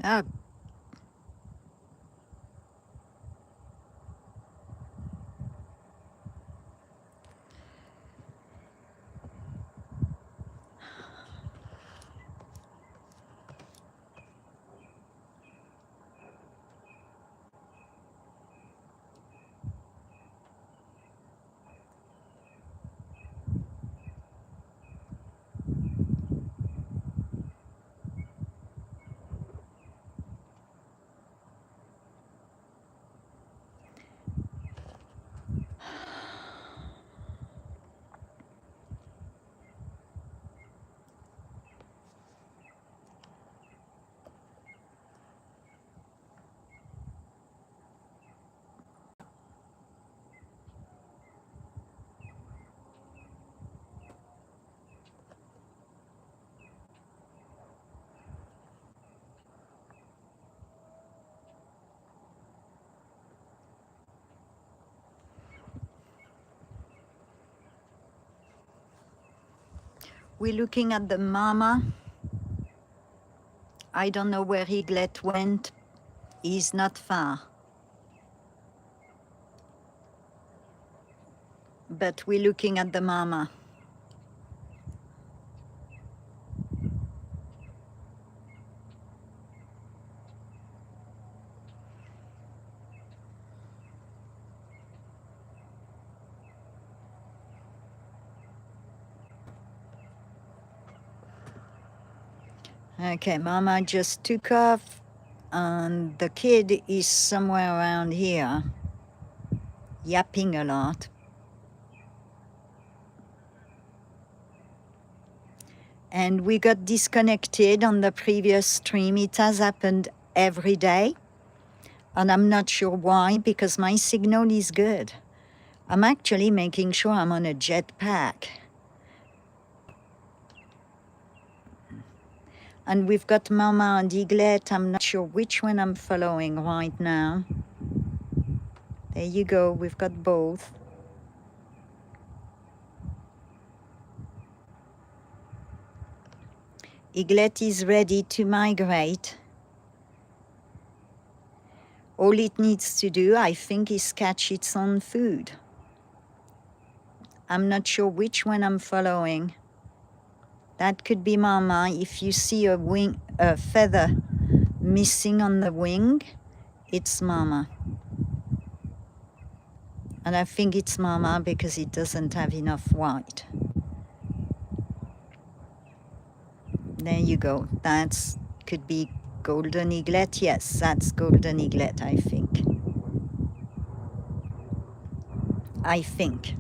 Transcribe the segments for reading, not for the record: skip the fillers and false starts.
Ah, we're looking at the mama. I don't know where Eaglet went. He's not far. But we're looking at the mama. Okay, mama just took off and the kid is somewhere around here, yapping a lot. And we got disconnected on the previous stream. It has happened every day. And I'm not sure why, because my signal is good. I'm actually making sure I'm on a jetpack. And we've got Mama and Eaglet. I'm not sure which one I'm following right now. There you go, we've got both. Eaglet is ready to migrate. All it needs to do, I think, is catch its own food. I'm not sure which one I'm following. That could be Mama. If you see a feather missing on the wing, it's Mama. And I think it's Mama because it doesn't have enough white. There you go. That's could be golden eaglet. Yes, that's golden eaglet, I think. I think.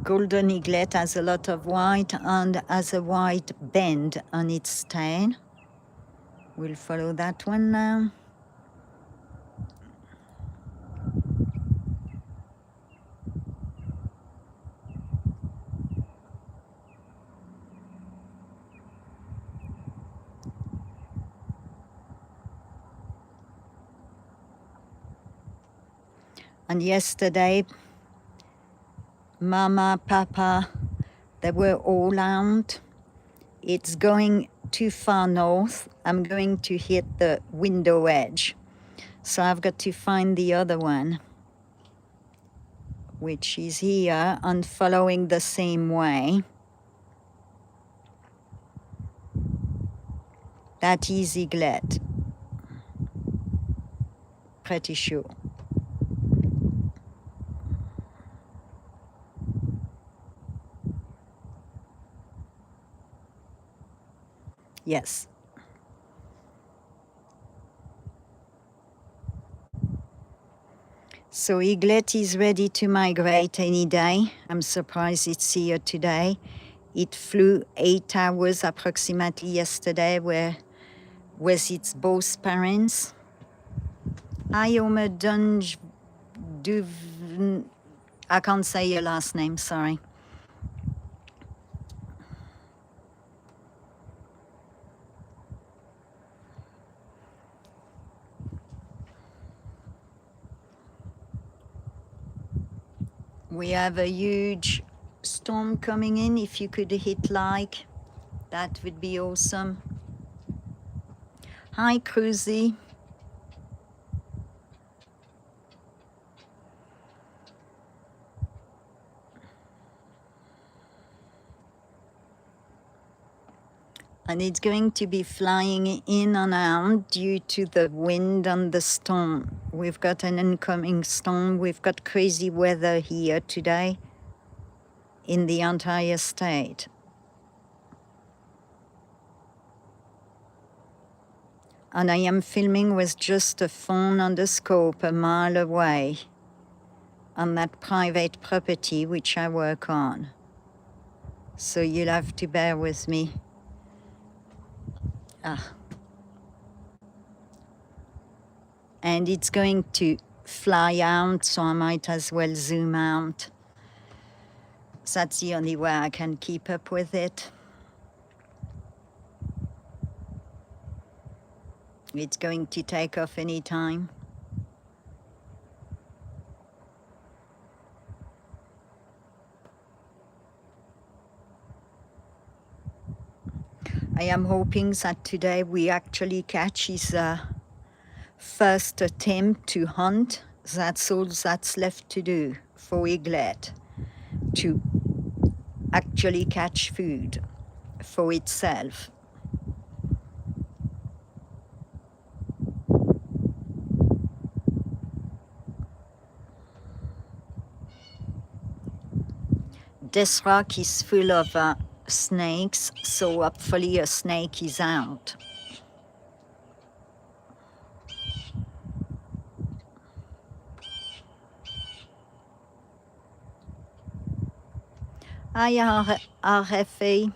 Golden eaglet has a lot of white and has a white band on its tail. We'll follow that one now. And yesterday, Mama, Papa, they were all out. It's going too far north. I'm going to hit the window edge. So I've got to find the other one, which is here and following the same way. That is Eaglet. Pretty sure. Yes. So Eaglet is ready to migrate any day. I'm surprised it's here today. It flew 8 hours approximately yesterday with its both parents. Ioma Dunj Duv, I can't say your last name, sorry. We have a huge storm coming in. If you could hit like, that would be awesome. Hi, Cruzy. And it's going to be flying in and out due to the wind and the storm. We've got an incoming storm. We've got crazy weather here today in the entire state. And I am filming with just a phone and a scope a mile away on that private property which I work on. So you'll have to bear with me. And it's going to fly out, so I might as well zoom out. That's the only way I can keep up with it. It's going to take off any time. I am hoping that today we actually catch his first attempt to hunt. That's all that's left to do for Eaglet, to actually catch food for itself. This rock is full of snakes, so hopefully a snake is out. Hi, RFA.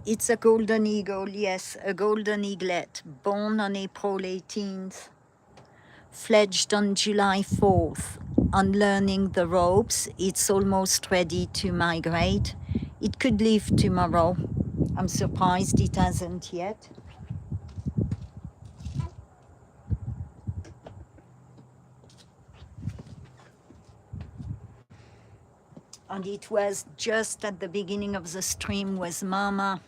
It's a golden eagle, yes, a golden eaglet, born on April 18th, fledged on July 4th. On learning the ropes, it's almost ready to migrate. It could leave tomorrow. I'm surprised it hasn't yet. And it was just at the beginning of the stream with Mama.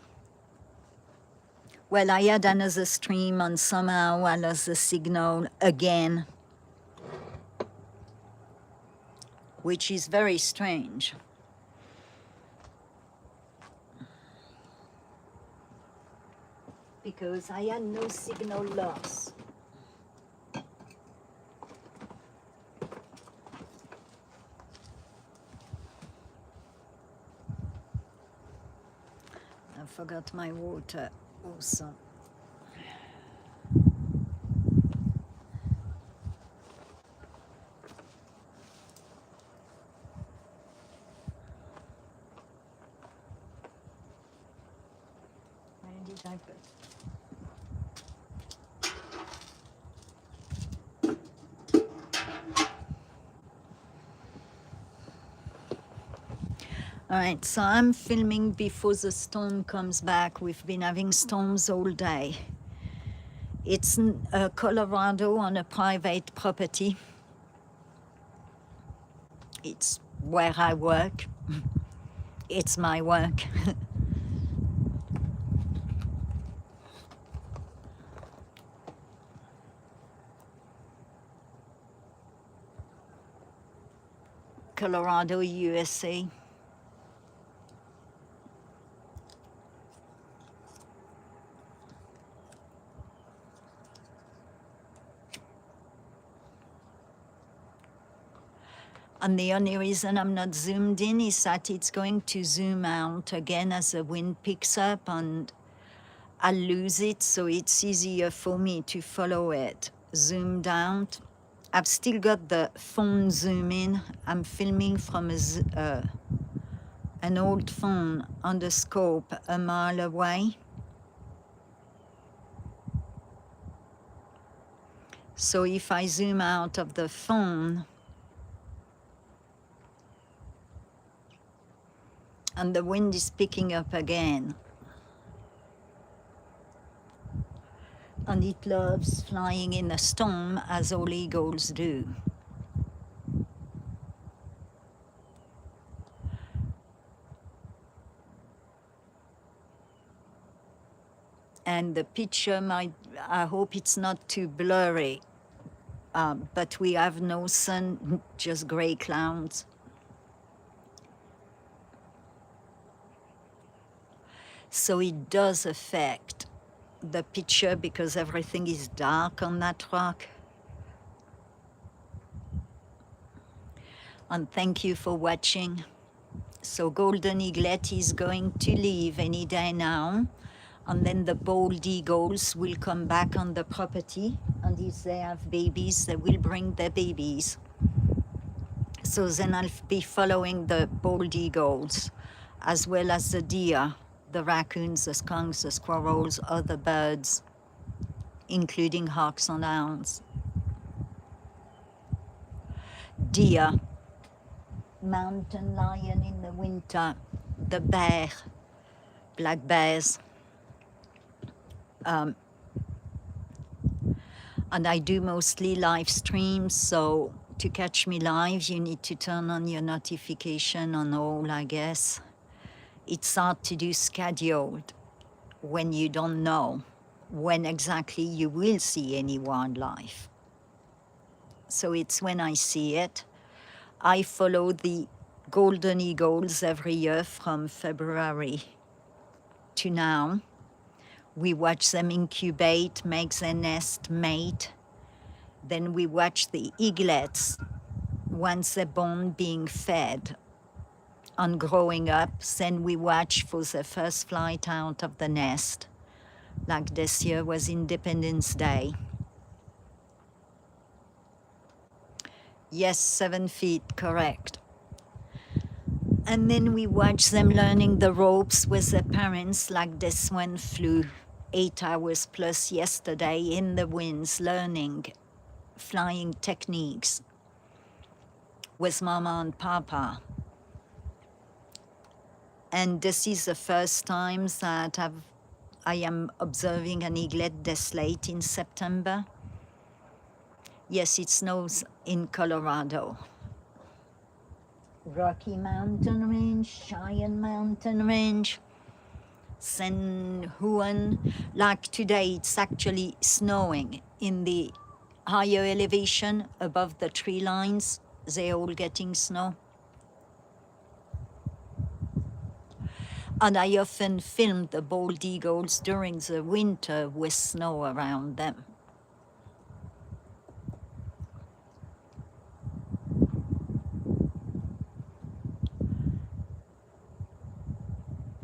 Well, I had another stream and somehow I lost the signal again, which is very strange. Because I had no signal loss. I forgot my water also. Where did I put? All right, so I'm filming before the storm comes back. We've been having storms all day. It's Colorado on a private property. It's where I work. It's my work. Colorado, USA. And the only reason I'm not zoomed in is that it's going to zoom out again as the wind picks up and I'll lose it, so it's easier for me to follow it. Zoomed out. I've still got the phone zoom in. I'm filming from an old phone on the scope a mile away. So if I zoom out of the phone, and the wind is picking up again. and it loves flying in a storm, as all eagles do. And the picture I hope it's not too blurry, but we have no sun, just gray clouds. So it does affect the picture because everything is dark on that rock. And thank you for watching. So golden eaglet is going to leave any day now, and then the bald eagles will come back on the property, and if they have babies, they will bring their babies. So then I'll be following the bald eagles, as well as the deer, the raccoons, the skunks, the squirrels, other birds, including hawks and owls. Deer, mountain lion in the winter, the bear, black bears. And I do mostly live streams, so to catch me live, you need to turn on your notification on all, I guess. It's hard to do scheduled when you don't know when exactly you will see any wildlife. So it's when I see it. I follow the golden eagles every year from February to now. We watch them incubate, make their nest, mate. Then we watch the eaglets, once they're born, being fed and growing up. Then we watch for the first flight out of the nest. Like this year was Independence Day. Yes, 7 feet, correct. And then we watch them learning the ropes with their parents, like this one flew 8 hours plus yesterday in the winds, learning flying techniques with Mama and Papa. And this is the first time that I am observing an eaglet this late in September. Yes, it snows in Colorado. Rocky Mountain Range, Cheyenne Mountain Range, San Juan. Like today, it's actually snowing in the higher elevation above the tree lines. They're all getting snow. And I often film the bald eagles during the winter with snow around them.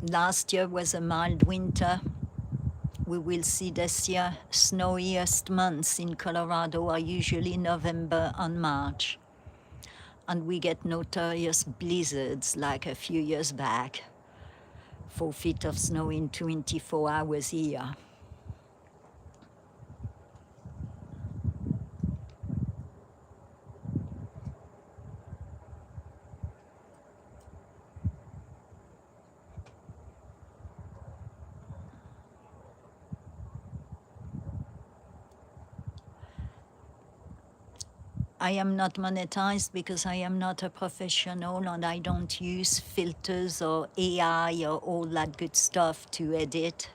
Last year was a mild winter. We will see this year snowiest months in Colorado are usually November and March. And we get notorious blizzards like a few years back. 4 feet of snow in 24 hours here. I am not monetized because I am not a professional and I don't use filters or AI or all that good stuff to edit.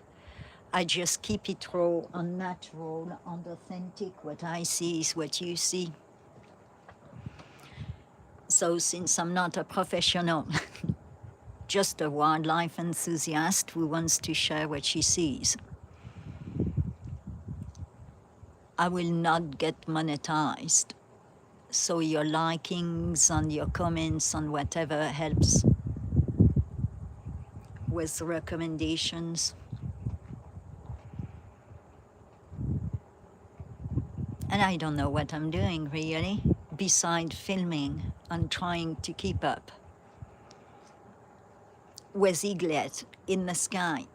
I just keep it raw and natural and authentic. What I see is what you see. So since I'm not a professional, just a wildlife enthusiast who wants to share what she sees, I will not get monetized. So your likings and your comments and whatever helps with recommendations. And I don't know what I'm doing really, beside filming and trying to keep up with eaglet in the sky.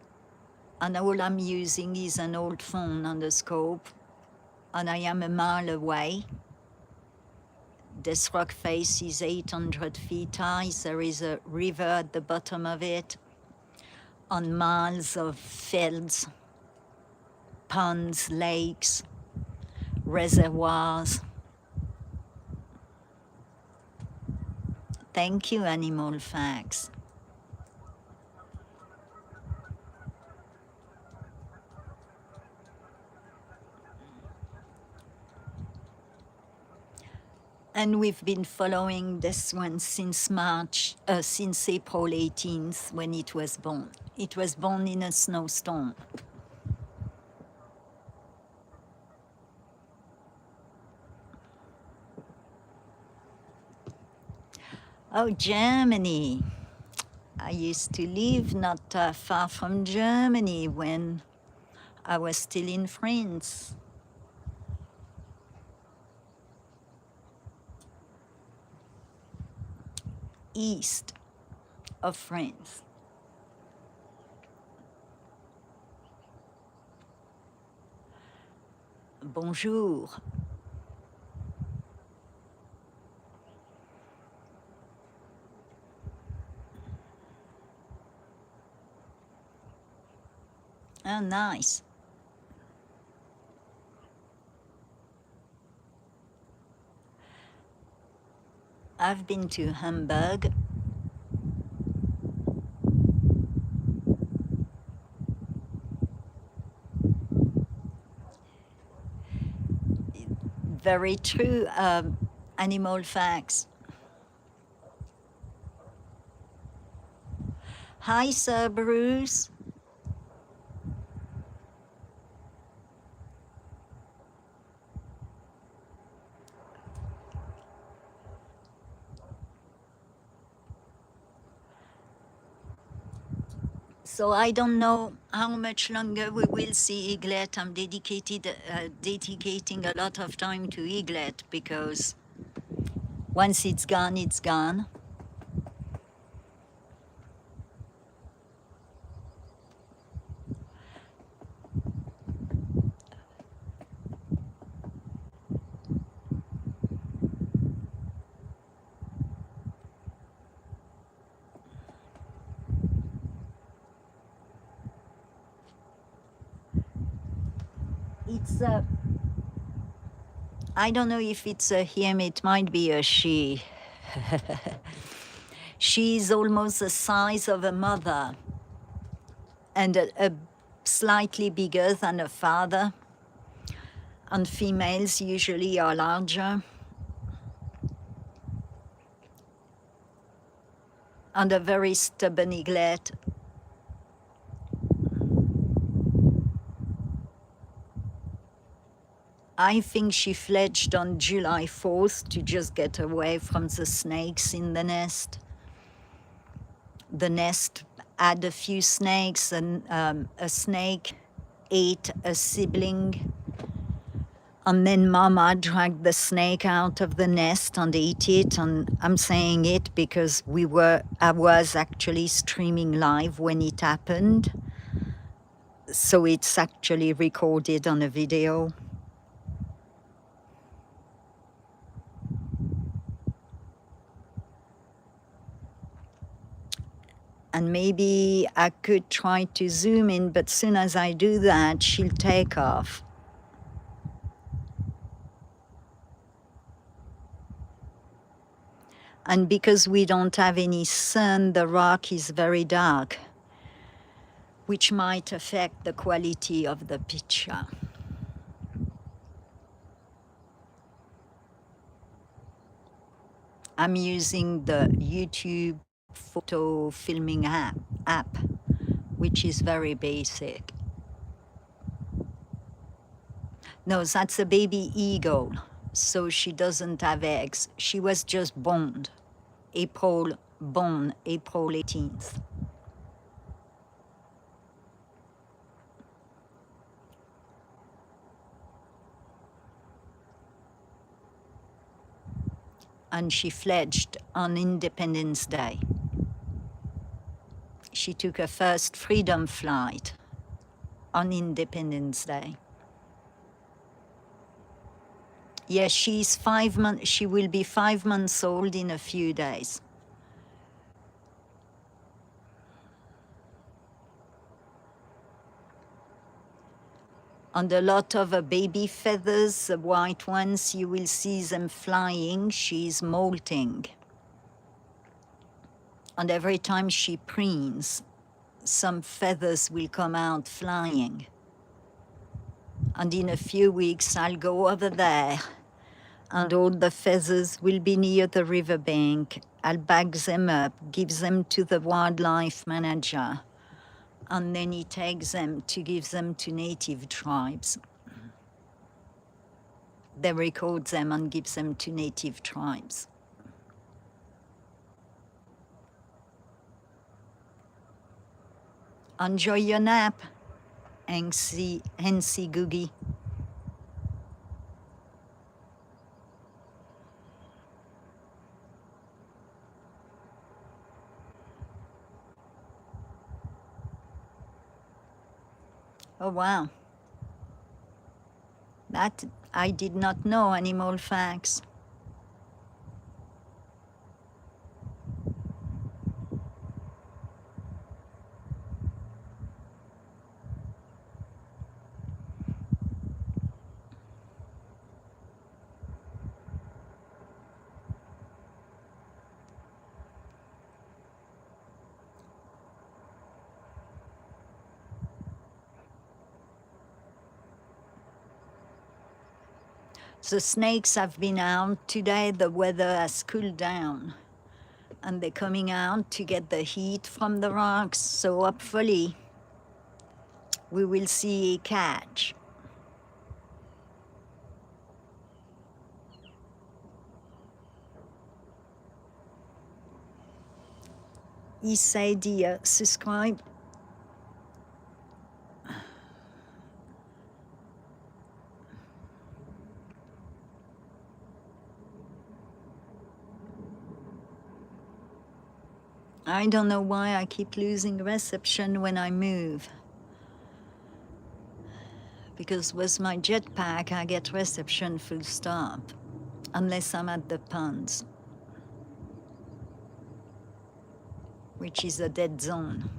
And all I'm using is an old phone and a scope, and I am a mile away. This rock face is 800 feet high. There is a river at the bottom of it, on miles of fields. ponds, lakes, reservoirs. Thank you, Animal Facts. And we've been following this one since since April 18th when it was born. It was born in a snowstorm. Oh, Germany. I used to live not far from Germany when I was still in France. East of France. Bonjour. Oh, nice. I've been to Hamburg. Very true. Animal Facts. Hi, Sir Bruce. So I don't know how much longer we will see Eaglet. I'm dedicating a lot of time to Eaglet because once it's gone, it's gone. It's a, I don't know if it's a him, it might be a she. She's almost the size of a mother and a slightly bigger than a father. And females usually are larger. And a very stubborn eaglet. I think she fledged on July 4th to just get away from the snakes in the nest. The nest had a few snakes, and a snake ate a sibling. And then Mama dragged the snake out of the nest and ate it. And I'm saying it because I was actually streaming live when it happened. So it's actually recorded on a video. And maybe I could try to zoom in, but soon as I do that, she'll take off. And because we don't have any sun, the rock is very dark, which might affect the quality of the picture. I'm using the YouTube photo filming app, which is very basic. No, that's a baby eagle, so she doesn't have eggs. She was just born April 18th. And she fledged on Independence Day. She took her first freedom flight on Independence Day. Yes, she's 5 months. She will be 5 months old in a few days. And a lot of baby feathers, the white ones, you will see them flying. She's molting. And every time she preens, some feathers will come out flying. And in a few weeks, I'll go over there and all the feathers will be near the riverbank. I'll bag them up, give them to the wildlife manager, and then he takes them to give them to native tribes. They record them and give them to native tribes. Enjoy your nap, Hensi Googie. Oh wow. That I did not know, animal facts. The snakes have been out. Today the weather has cooled down and they're coming out to get the heat from the rocks. So hopefully we will see a catch. He said he subscribe. I don't know why I keep losing reception when I move. Because with my jetpack, I get reception full stop, unless I'm at the ponds, which is a dead zone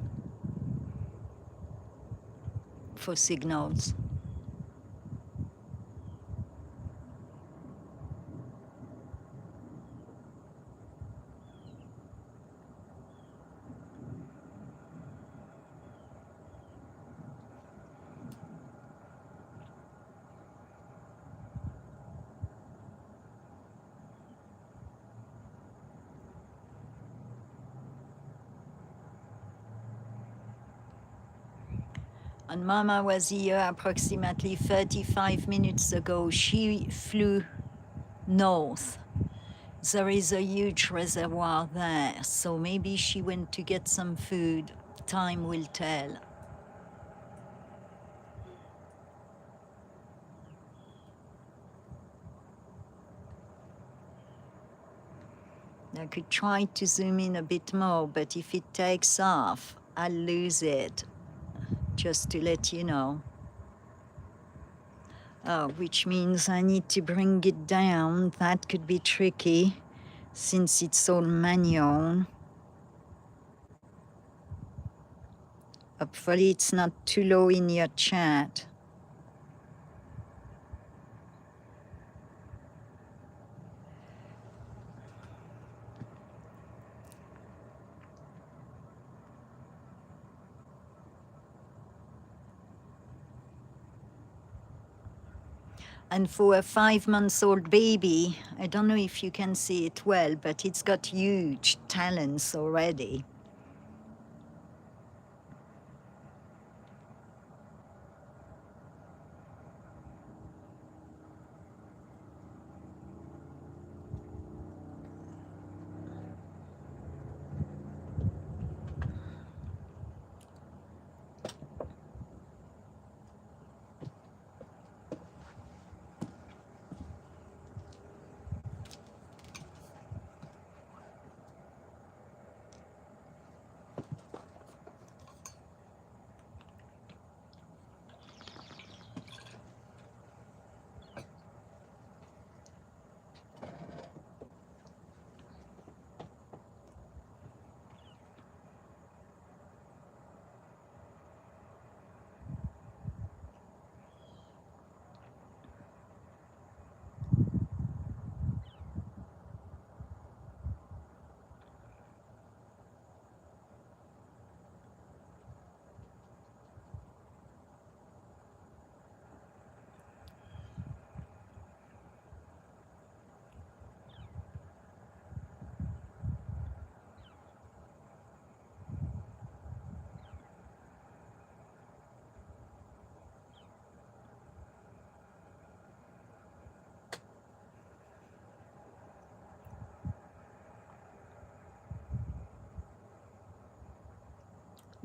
for signals. And Mama was here approximately 35 minutes ago. She flew north. There is a huge reservoir there, so maybe she went to get some food. Time will tell. I could try to zoom in a bit more, but if it takes off, I'll lose it. Just to let you know. Which means I need to bring it down. That could be tricky since it's all manual. Hopefully it's not too low in your chat. And for a 5-month-old baby, I don't know if you can see it well, but it's got huge talons already.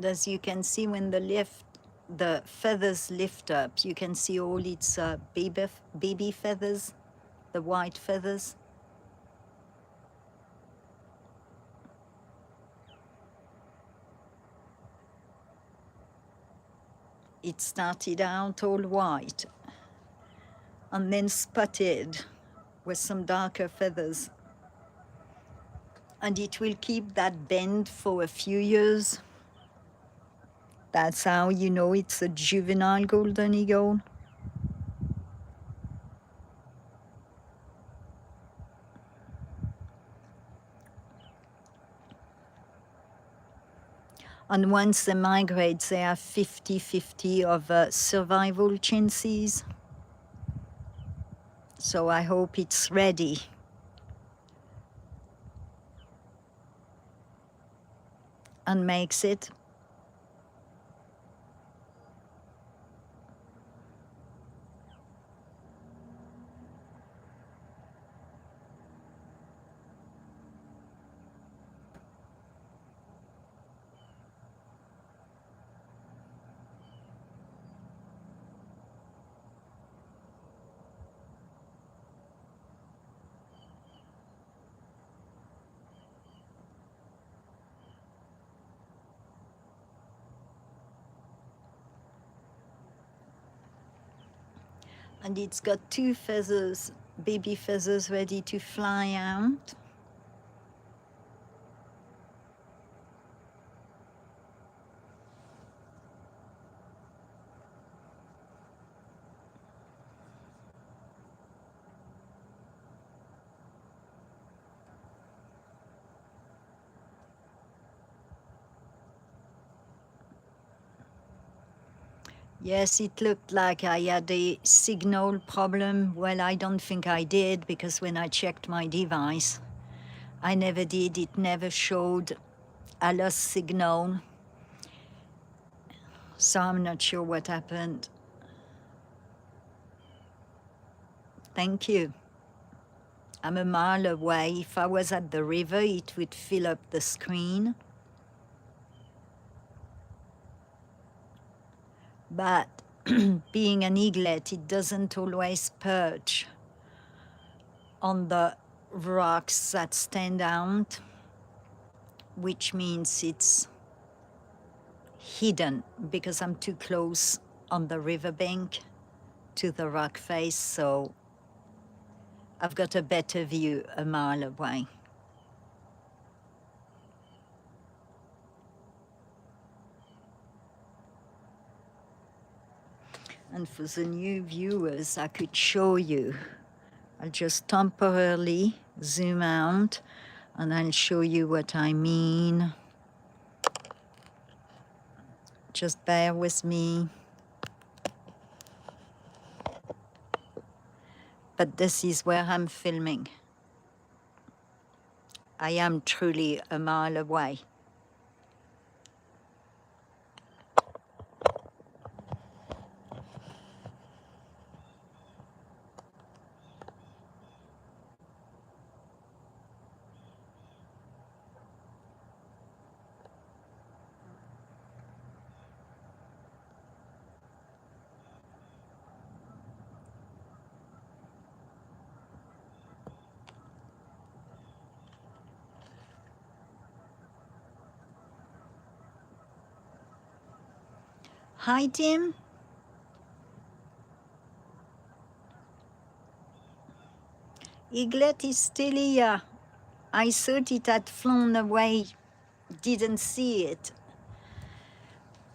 As you can see, when the feathers lift up, you can see all its baby feathers, the white feathers. It started out all white and then spotted with some darker feathers. And it will keep that bend for a few years. That's how you know it's a juvenile golden eagle. And once they migrate, they have 50-50 of survival chances. So I hope it's ready. And makes it. And it's got 2 feathers, baby feathers ready to fly out. Yes, it looked like I had a signal problem. Well, I don't think I did, because when I checked my device, I never did. It never showed a lost signal. So I'm not sure what happened. Thank you. I'm a mile away. If I was at the river, it would fill up the screen. But being an eaglet, it doesn't always perch on the rocks that stand out, which means it's hidden because I'm too close on the riverbank to the rock face, so I've got a better view a mile away. And for the new viewers, I could show you. I'll just temporarily zoom out and I'll show you what I mean. Just bear with me. But this is where I'm filming. I am truly a mile away. Hi, Tim. Eaglet is still here. I thought it had flown away, didn't see it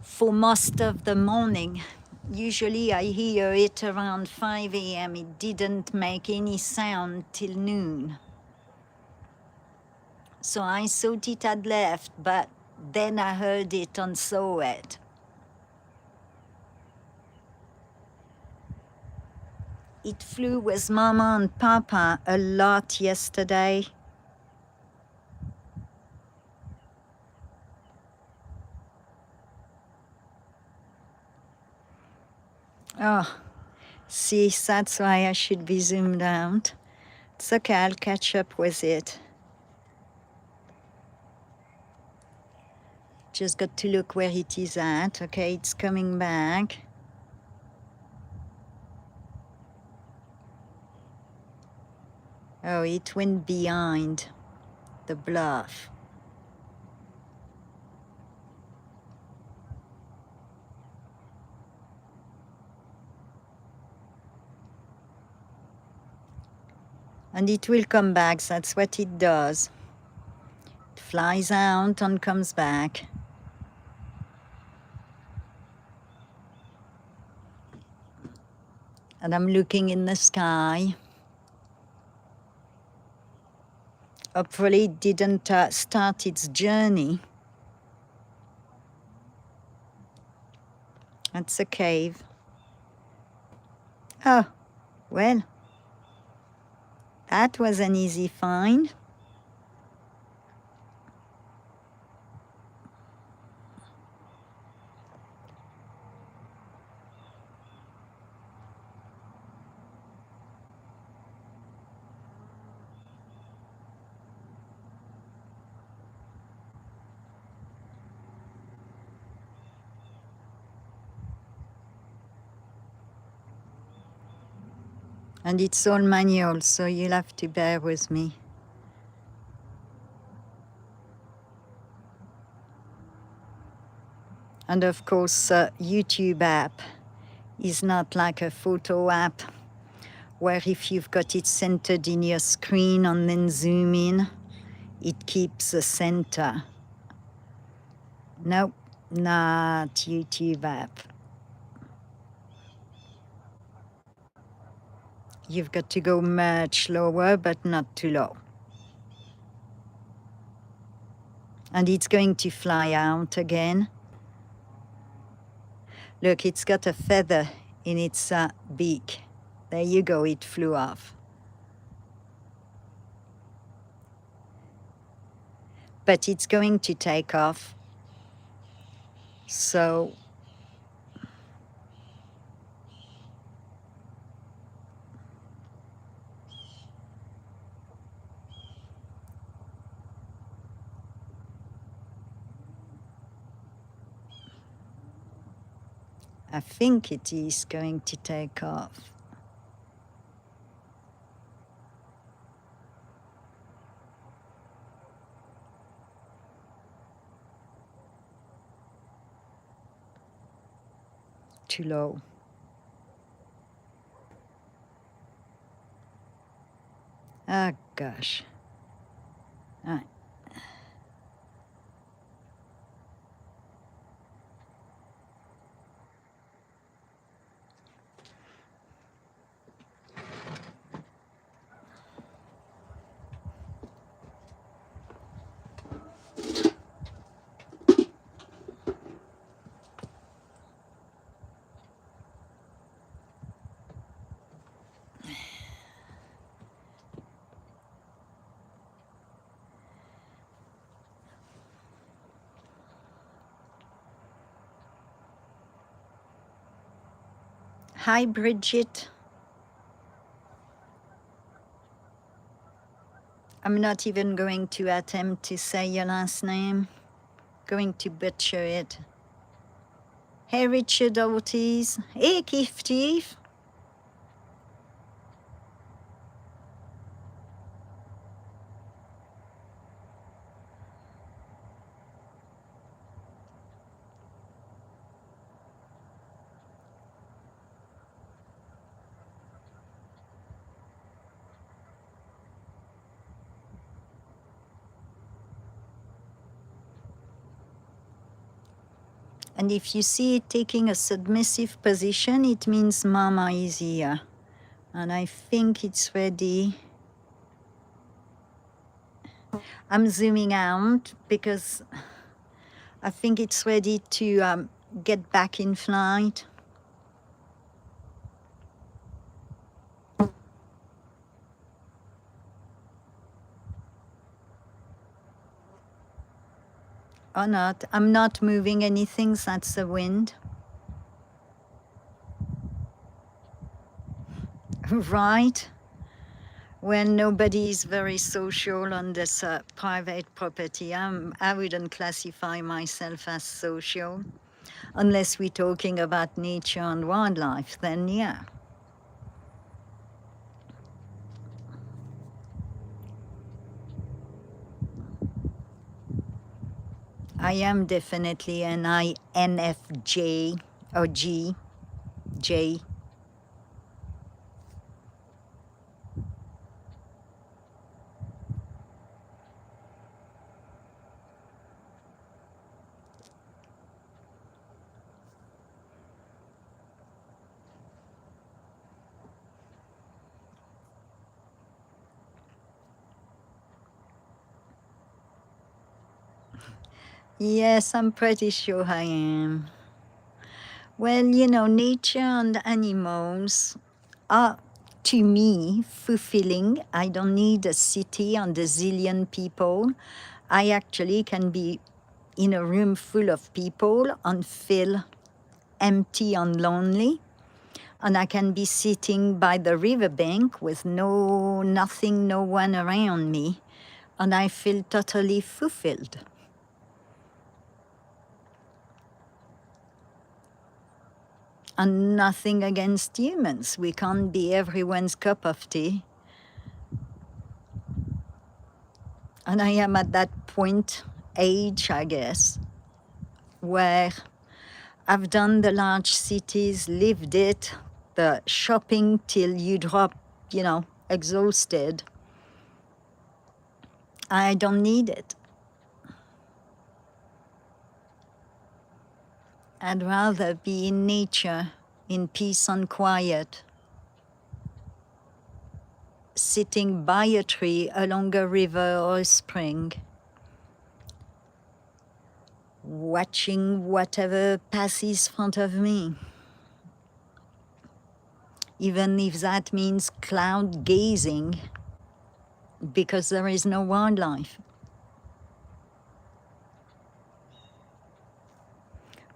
for most of the morning. Usually I hear it around 5 a.m. It didn't make any sound till noon. So I thought it had left, but then I heard it and saw it. It flew with Mama and Papa a lot yesterday. Oh, see, that's why I should be zoomed out. It's okay, I'll catch up with it. Just got to look where it is at. Okay, it's coming back. Oh, it went behind the bluff. And it will come back, that's what it does. It flies out and comes back. And I'm looking in the sky. Hopefully it didn't start its journey. That's a cave. Oh, well, that was an easy find. And it's all manual, so you'll have to bear with me. And of course, YouTube app is not like a photo app where if you've got it centered in your screen and then zoom in, it keeps the center. Nope, not YouTube app. You've got to go much lower, but not too low. And it's going to fly out again. Look, it's got a feather in its beak. There you go, it flew off. But it's going to take off. So I think it is going to take off. Too low. Ah, gosh. All right. Hi, Bridget. I'm not even going to attempt to say your last name. Going to butcher it. Hey, Richard Ortiz. Hey, Keith Chief. And if you see it taking a submissive position, it means Mama is here. And I think it's ready. I'm zooming out because I think it's ready to get back in flight. Or not. I'm not moving anything, that's the wind. Right. When nobody is very social on this private property, I wouldn't classify myself as social. Unless we're talking about nature and wildlife, then yeah. I am definitely an INFJ or J. Yes, I'm pretty sure I am. Well, you know, nature and animals are, to me, fulfilling. I don't need a city and a zillion people. I actually can be in a room full of people and feel empty and lonely. And I can be sitting by the riverbank with nothing, no one around me, and I feel totally fulfilled. And nothing against humans. We can't be everyone's cup of tea. And I am at that age, I guess, where I've done the large cities, lived it, the shopping till you drop, exhausted. I don't need it. I'd rather be in nature, in peace and quiet, sitting by a tree along a river or a spring, watching whatever passes in front of me, even if that means cloud gazing, because there is no wildlife.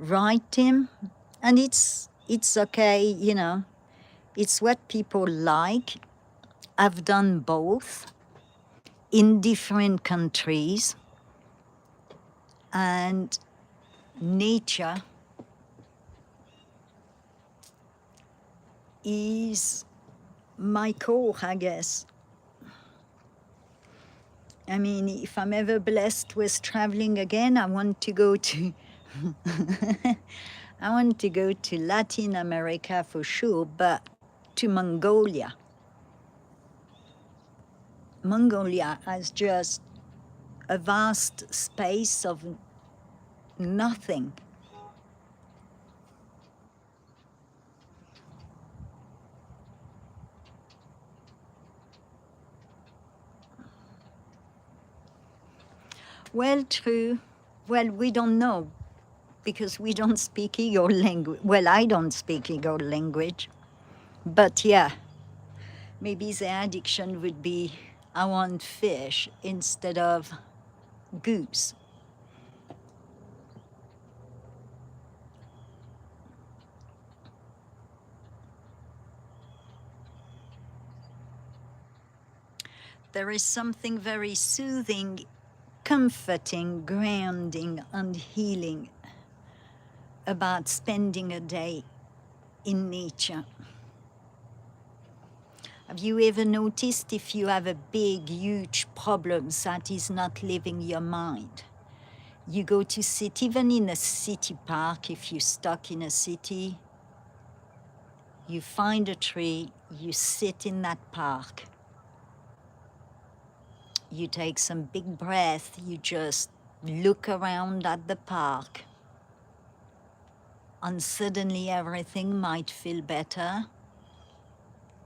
Right, Tim? And it's okay, it's what people like. I've done both in different countries, and nature is my core, I guess. I mean, if I'm ever blessed with traveling again, I want to go to I want to go to Latin America for sure, but to Mongolia. Mongolia has just a vast space of nothing. Well, true. Well, we don't know because we don't speak Igor language. Well, I don't speak Igor language. But yeah, maybe the addiction would be I want fish instead of goose. There is something very soothing, comforting, grounding, and healing about spending a day in nature. Have you ever noticed if you have a big, huge problem that is not leaving your mind? You go to sit, even in a city park, if you're stuck in a city, you find a tree, you sit in that park, you take some big breath, you just look around at the park, and suddenly everything might feel better.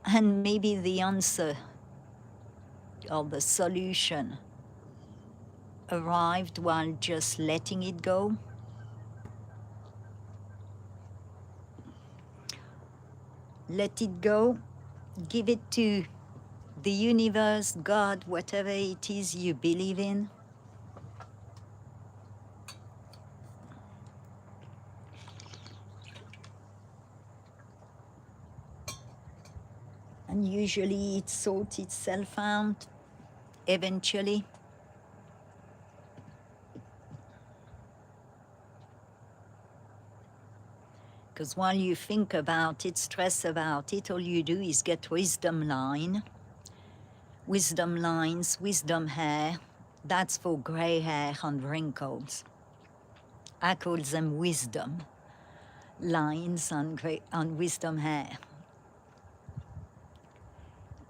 And maybe the answer or the solution arrived while just letting it go. Let it go, give it to the universe, God, whatever it is you believe in. And And usually it sorts itself out eventually. Because while you think about it, stress about it, all you do is get wisdom lines, wisdom hair. That's for gray hair and wrinkles. I call them wisdom lines on wisdom hair.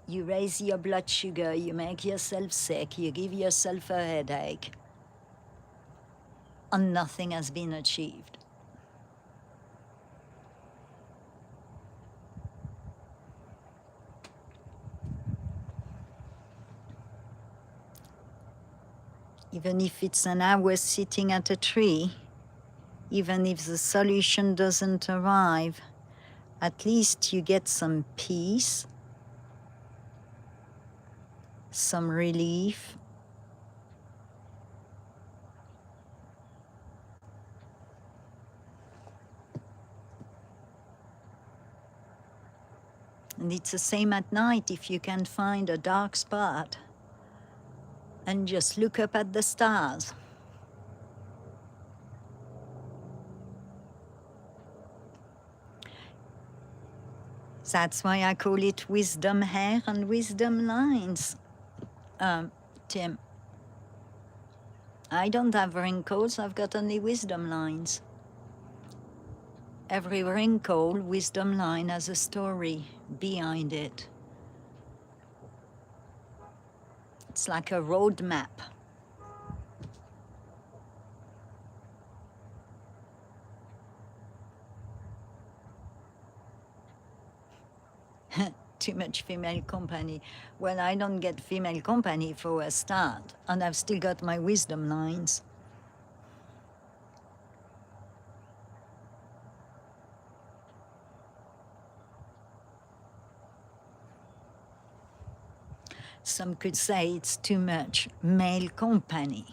You raise your blood sugar, you make yourself sick, you give yourself a headache, and nothing has been achieved. Even if it's an hour sitting at a tree, even if the solution doesn't arrive, at least you get some peace, some relief. And it's the same at night. If you can find a dark spot and just look up at the stars. That's why I call it wisdom hair and wisdom lines, Tim. I don't have wrinkles, I've got only wisdom lines. Every wrinkle, wisdom line has a story behind it. It's like a road map. Too much female company. Well, I don't get female company for a start, and I've still got my wisdom lines. Some could say it's too much male company.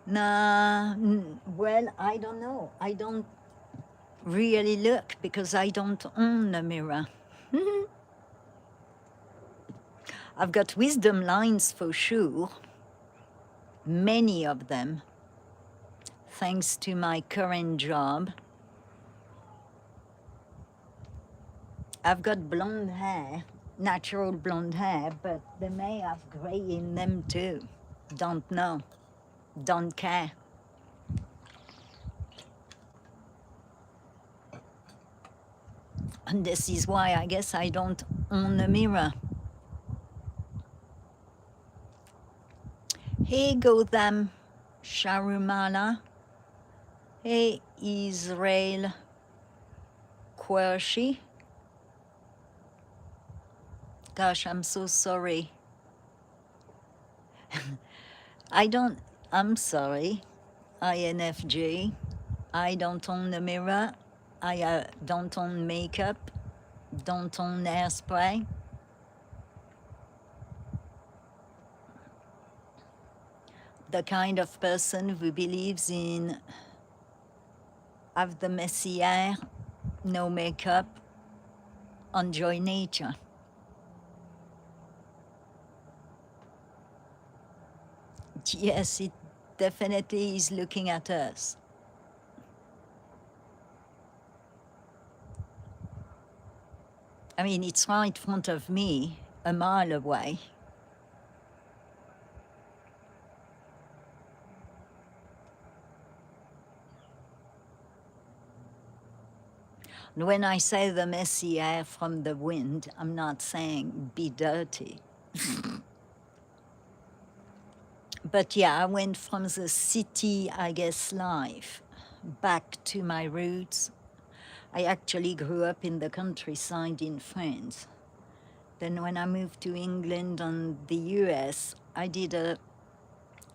Nah, well, I don't know. I don't really look because I don't own a mirror. I've got wisdom lines for sure, many of them, thanks to my current job. I've got blonde hair, natural blonde hair, but they may have gray in them too. Don't know, don't care. And this is why I guess I don't own a mirror. Hey Gotham, Sharumala. Hey Israel Quershi. Gosh, I'm so sorry. I'm sorry, INFJ. I don't own a mirror. I don't own makeup. Don't own hairspray. The kind of person who believes in have the messy hair, no makeup, enjoy nature. Yes, it definitely is looking at us. I mean, it's right in front of me, a mile away. And when I say the messy air from the wind, I'm not saying be dirty. But yeah, I went from the city, I guess, life back to my roots. I actually grew up in the countryside in France. Then when I moved to England and the US, I did a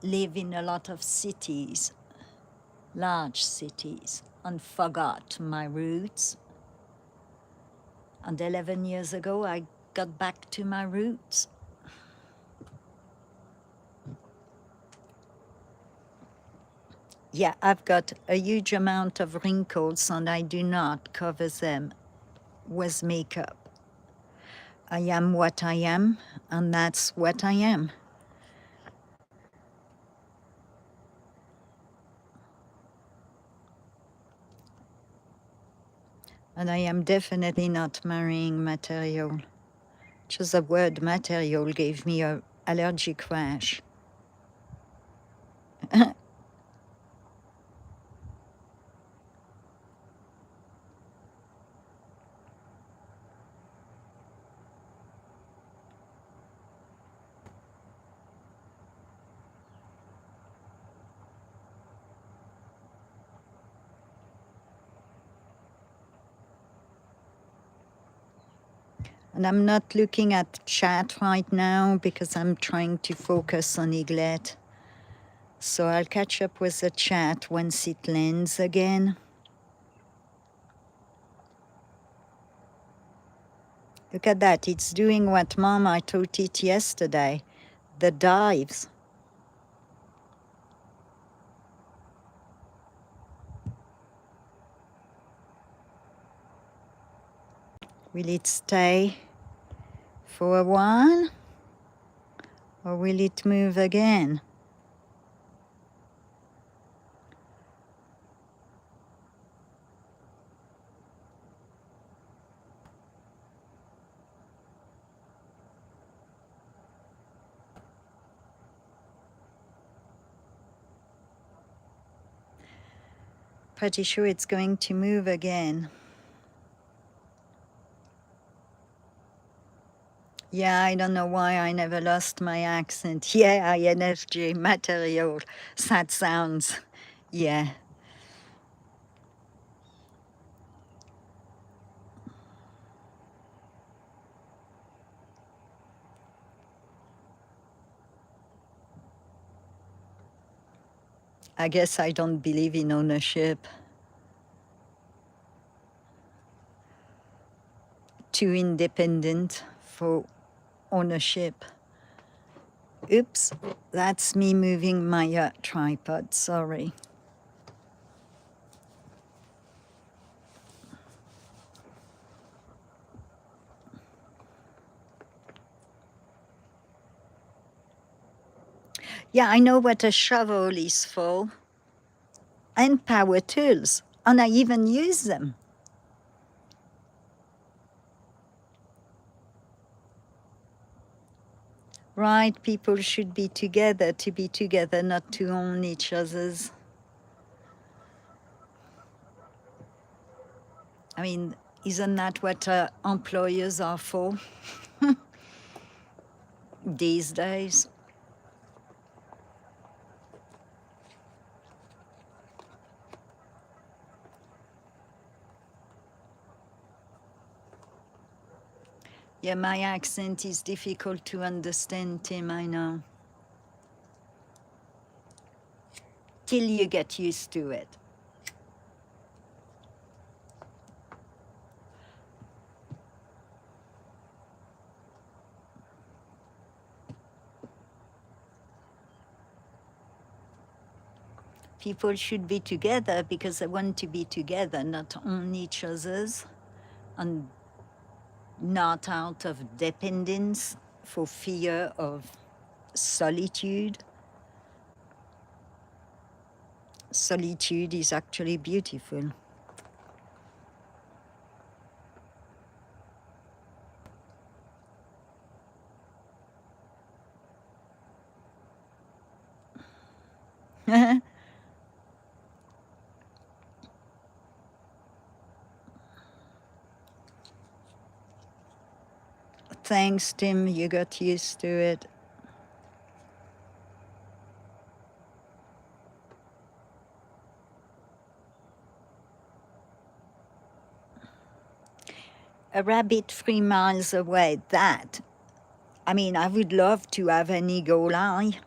live in a lot of cities, large cities, and forgot my roots. And 11 years ago, I got back to my roots. Yeah, I've got a huge amount of wrinkles and I do not cover them with makeup. I am what I am, and that's what I am. And I am definitely not marrying material. Just the word material gave me an allergic rash. And I'm not looking at chat right now because I'm trying to focus on Eaglet. So I'll catch up with the chat once it lands again. Look at that, it's doing what Mama taught it yesterday, the dives. Will it stay for a while? Or will it move again? Pretty sure it's going to move again. Yeah, I don't know why I never lost my accent. Yeah, INFJ, material. That sounds, yeah. I guess I don't believe in ownership. Too independent for ownership. Oops, that's me moving my tripod, sorry. Yeah, I know what a shovel is for, and power tools, and I even use them. Right, people should be together to be together, not to own each other's. I mean, isn't that what employers are for these days? Yeah, my accent is difficult to understand, Tim, I know. Till you get used to it. People should be together because they want to be together, not on each other's, and not out of dependence for fear of solitude. Solitude is actually beautiful. Thanks, Tim, you got used to it. A rabbit 3 miles away, that, I mean, I would love to have an eagle eye.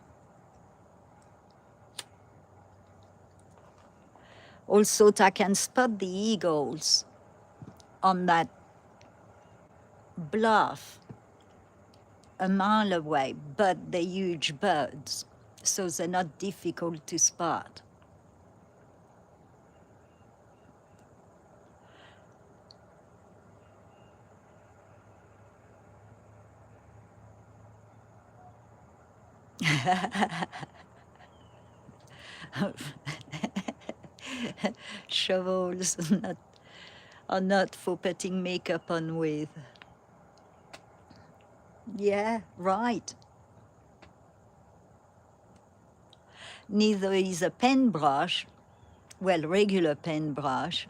Also, I can spot the eagles on that bluff a mile away, but they're huge birds, so they're not difficult to spot. Shovels are not for putting makeup on with. Yeah, right. Neither is a pen brush, well, regular pen brush.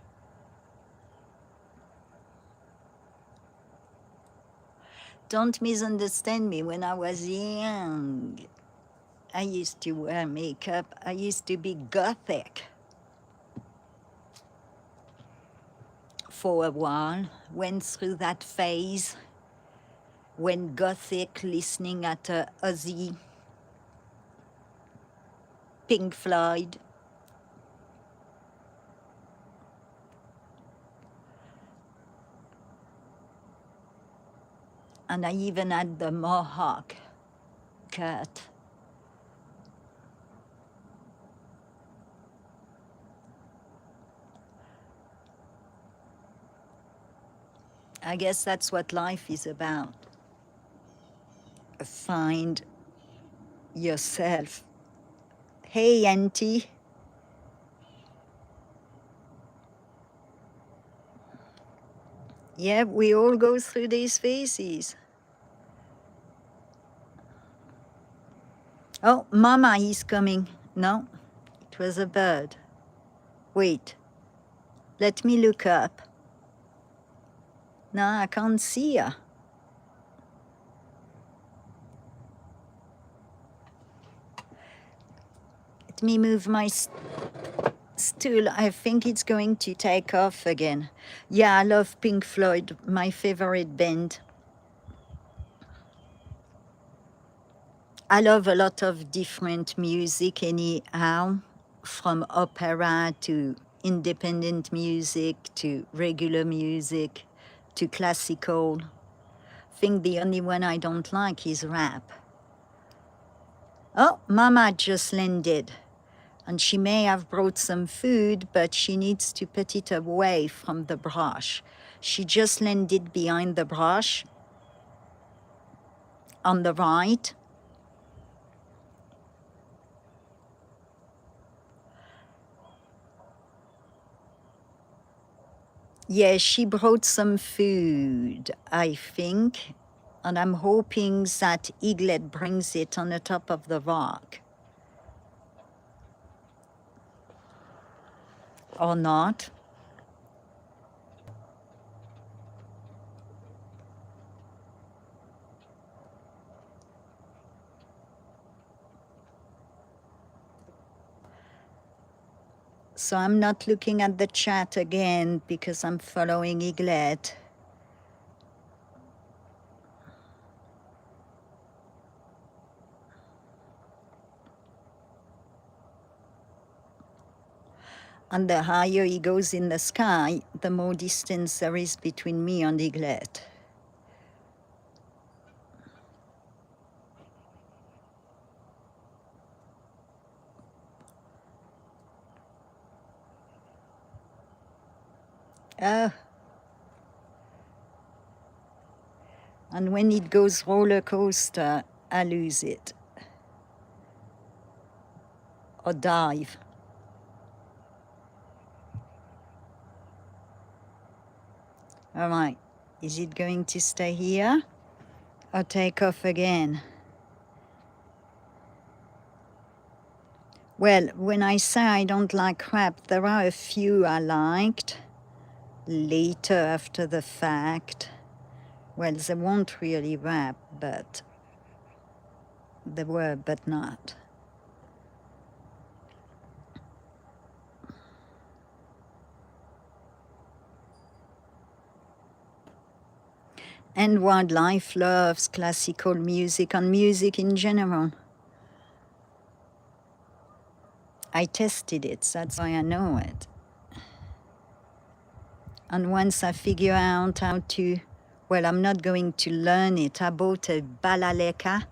Don't misunderstand me. When I was young, I used to wear makeup. I used to be gothic for a while. Went through that phase. Went gothic listening at Ozzy, Pink Floyd. And I even had the mohawk cut. I guess that's what life is about. Find yourself. Hey, Auntie. Yeah, we all go through these phases. Oh, Mama is coming. No, it was a bird. Wait, let me look up. No, I can't see her. Let me move my stool. I think it's going to take off again. Yeah, I love Pink Floyd, my favorite band. I love a lot of different music anyhow, from opera to independent music to regular music to classical. I think the only one I don't like is rap. Oh, Mama just landed, and she may have brought some food, but she needs to put it away from the brush. She just landed behind the brush on the right. Yeah, she brought some food, I think, and I'm hoping that Eaglet brings it on the top of the rock. Or not. So I'm not looking at the chat again because I'm following Eaglet. And the higher he goes in the sky, the more distance there is between me and Eaglet. Oh. And when it goes roller coaster, I lose it. Or dive. All right, is it going to stay here or take off again? Well, when I say I don't like rap, there are a few I liked later after the fact. Well, they weren't really rap, but they were, but not. And wildlife loves classical music and music in general. I tested it, that's why I know it. And once I figure out how to, well, I'm not going to learn it. I bought a balaleka,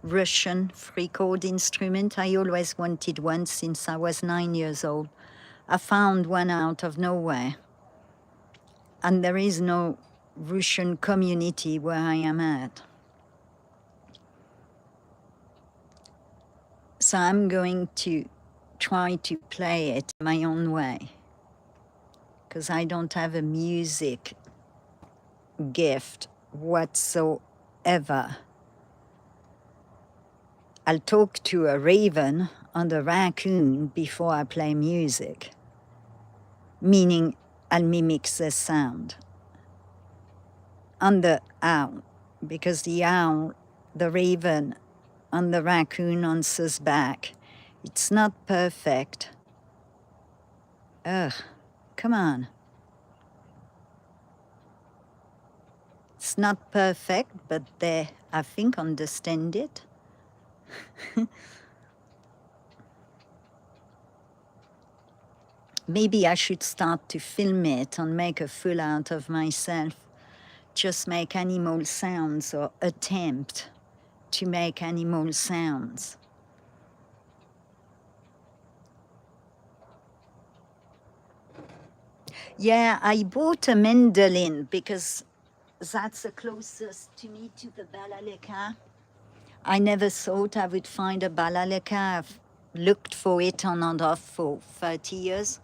Russian free-chord instrument. I always wanted one since I was 9 years old. I found one out of nowhere. And there is no Russian community where I am at. So I'm going to try to play it my own way, because I don't have a music gift whatsoever. I'll talk to a raven and a raccoon before I play music, meaning I'll mimic the sound. And the owl, because the owl, the raven, and the raccoon answers back. It's not perfect. Ugh, come on. It's not perfect, but they, I think, understand it. Maybe I should start to film it and make a fool out of myself. Just make animal sounds or attempt to make animal sounds. Yeah, I bought a mandolin because that's the closest to me to the balaleka. I never thought I would find a balaleka. I've looked for it on and off for 30 years.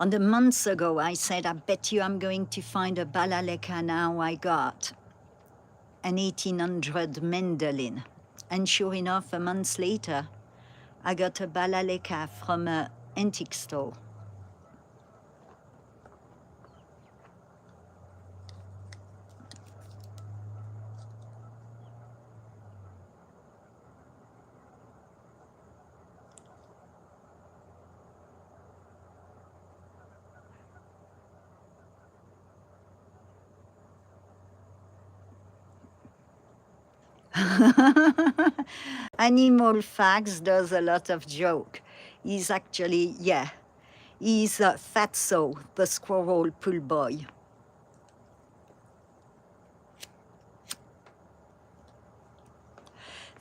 And a month ago, I said, I bet you I'm going to find a balaleka now. I got an 1800 mandolin. And sure enough, a month later, I got a balaleka from an antique store. Animal Facts does a lot of joke. He's actually, yeah, he's Fatso, the squirrel pool boy.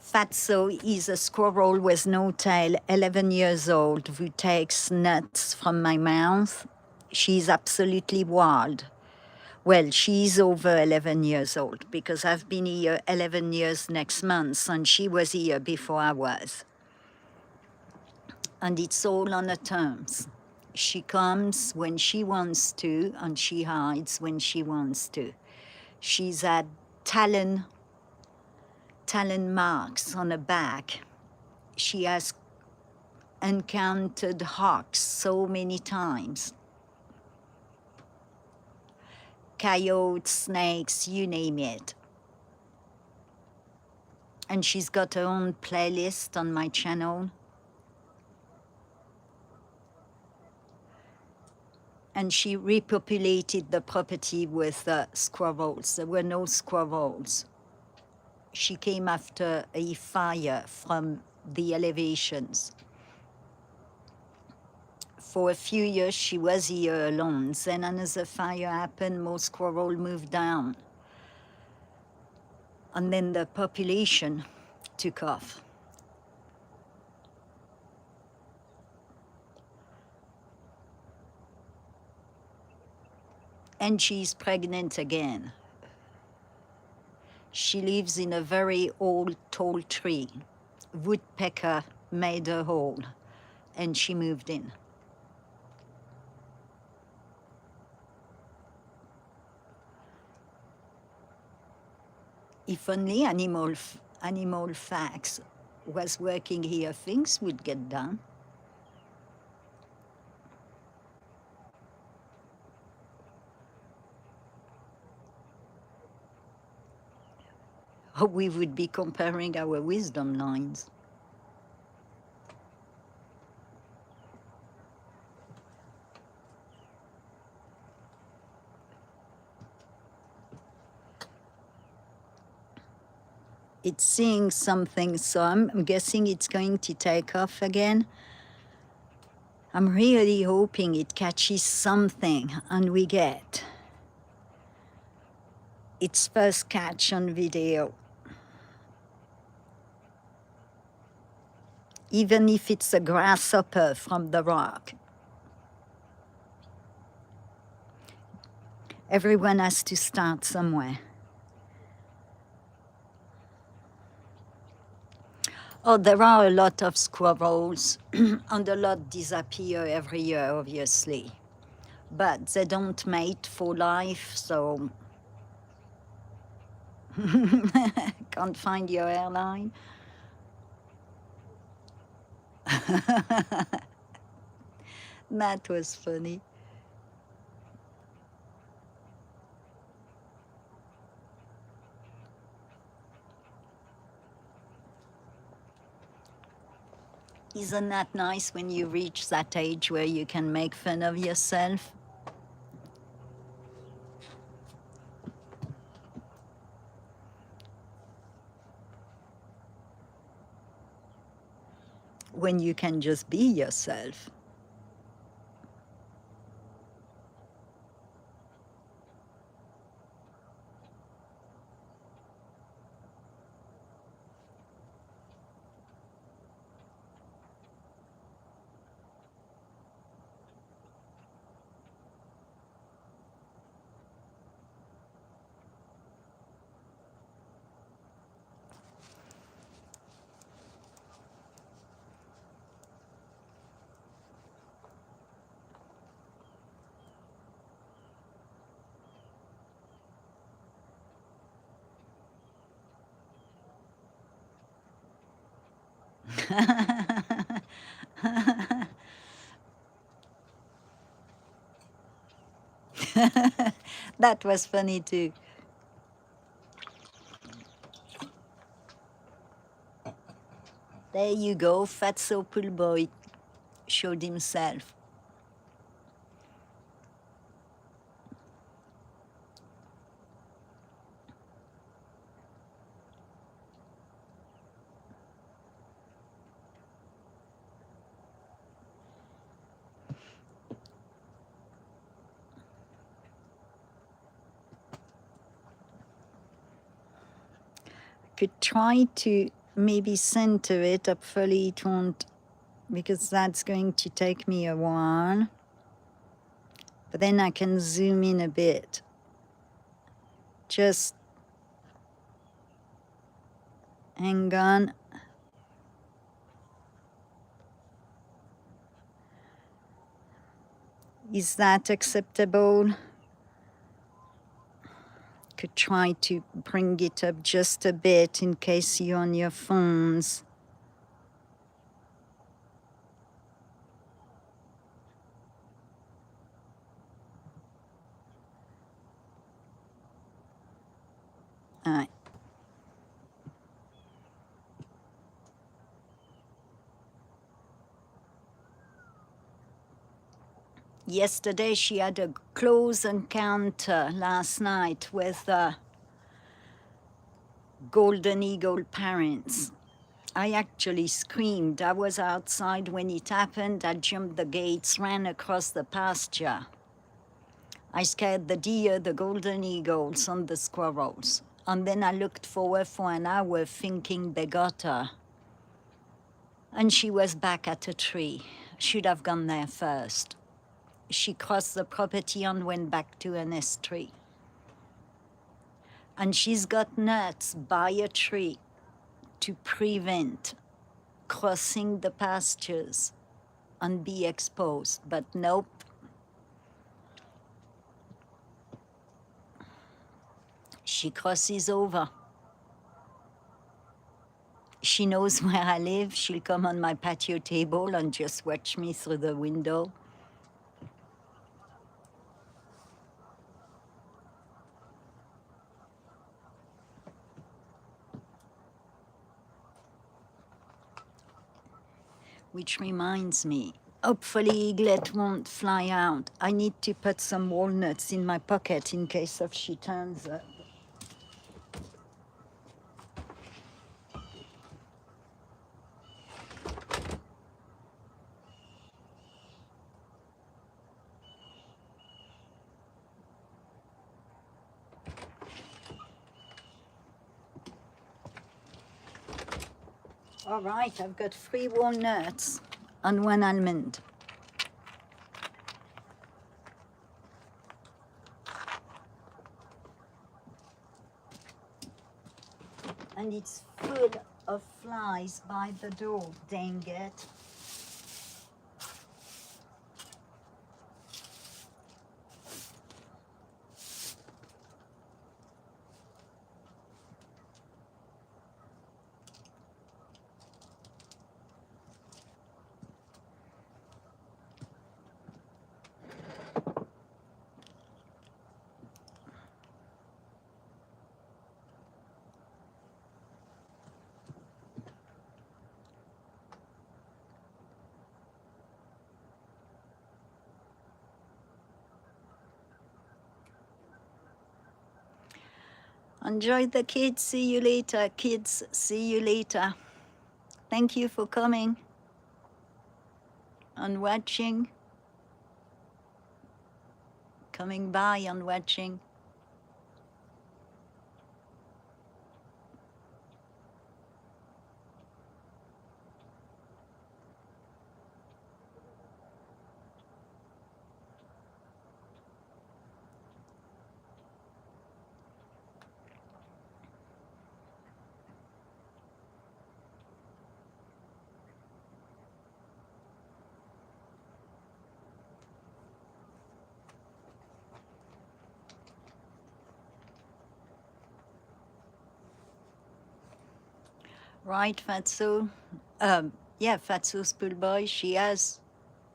Fatso is a squirrel with no tail, 11 years old, who takes nuts from my mouth. She's absolutely wild. Well, she's over 11 years old because I've been here 11 years next month and she was here before I was. And it's all on her terms. She comes when she wants to and she hides when she wants to. She's had talon marks on her back. She has encountered hawks so many times. Coyotes, snakes, you name it. And she's got her own playlist on my channel. And she repopulated the property with squirrels. There were no squirrels. She came after a fire from the elevations. For a few years, she was here alone. Then another fire happened, more squirrels moved down. And then the population took off. And she's pregnant again. She lives in a very old, tall tree. Woodpecker made her hole, and she moved in. If only Animal Facts was working here, things would get done. Or we would be comparing our wisdom lines. It's seeing something, so I'm guessing it's going to take off again. I'm really hoping it catches something and we get its first catch on video. Even if it's a grasshopper from the rock. Everyone has to start somewhere. Oh, there are a lot of squirrels, and a lot disappear every year, obviously. But they don't mate for life, so... Can't find your airline? That was funny. Isn't that nice when you reach that age where you can make fun of yourself? When you can just be yourself. That was funny too. There you go, Fatso Pool Boy showed himself. Could try to maybe center it, hopefully it won't, because that's going to take me a while. But then I can zoom in a bit. Just hang on. Is that acceptable? Could try to bring it up just a bit in case you're on your phones. All right. Yesterday she had a close encounter last night with golden eagle parents. I actually screamed. I was outside when it happened. I jumped the gates, ran across the pasture. I scared the deer, the golden eagles, and the squirrels. And then I looked for her for an hour thinking they got her. And she was back at a tree. Should have gone there first. She crossed the property and went back to a nest tree. And she's got nuts by a tree to prevent crossing the pastures and be exposed, but nope. She crosses over. She knows where I live. She'll come on my patio table and just watch me through the window. Which reminds me, hopefully Eaglet won't fly out. I need to put some walnuts in my pocket in case of she turns up. All right, I've got 3 walnuts and 1 almond. And it's full of flies by the door, dang it. Enjoy the kids. See you later. Kids, see you later. Thank you for coming and watching. Coming by and watching. Right, Fatso? Yeah, Fatso's pool boy, she has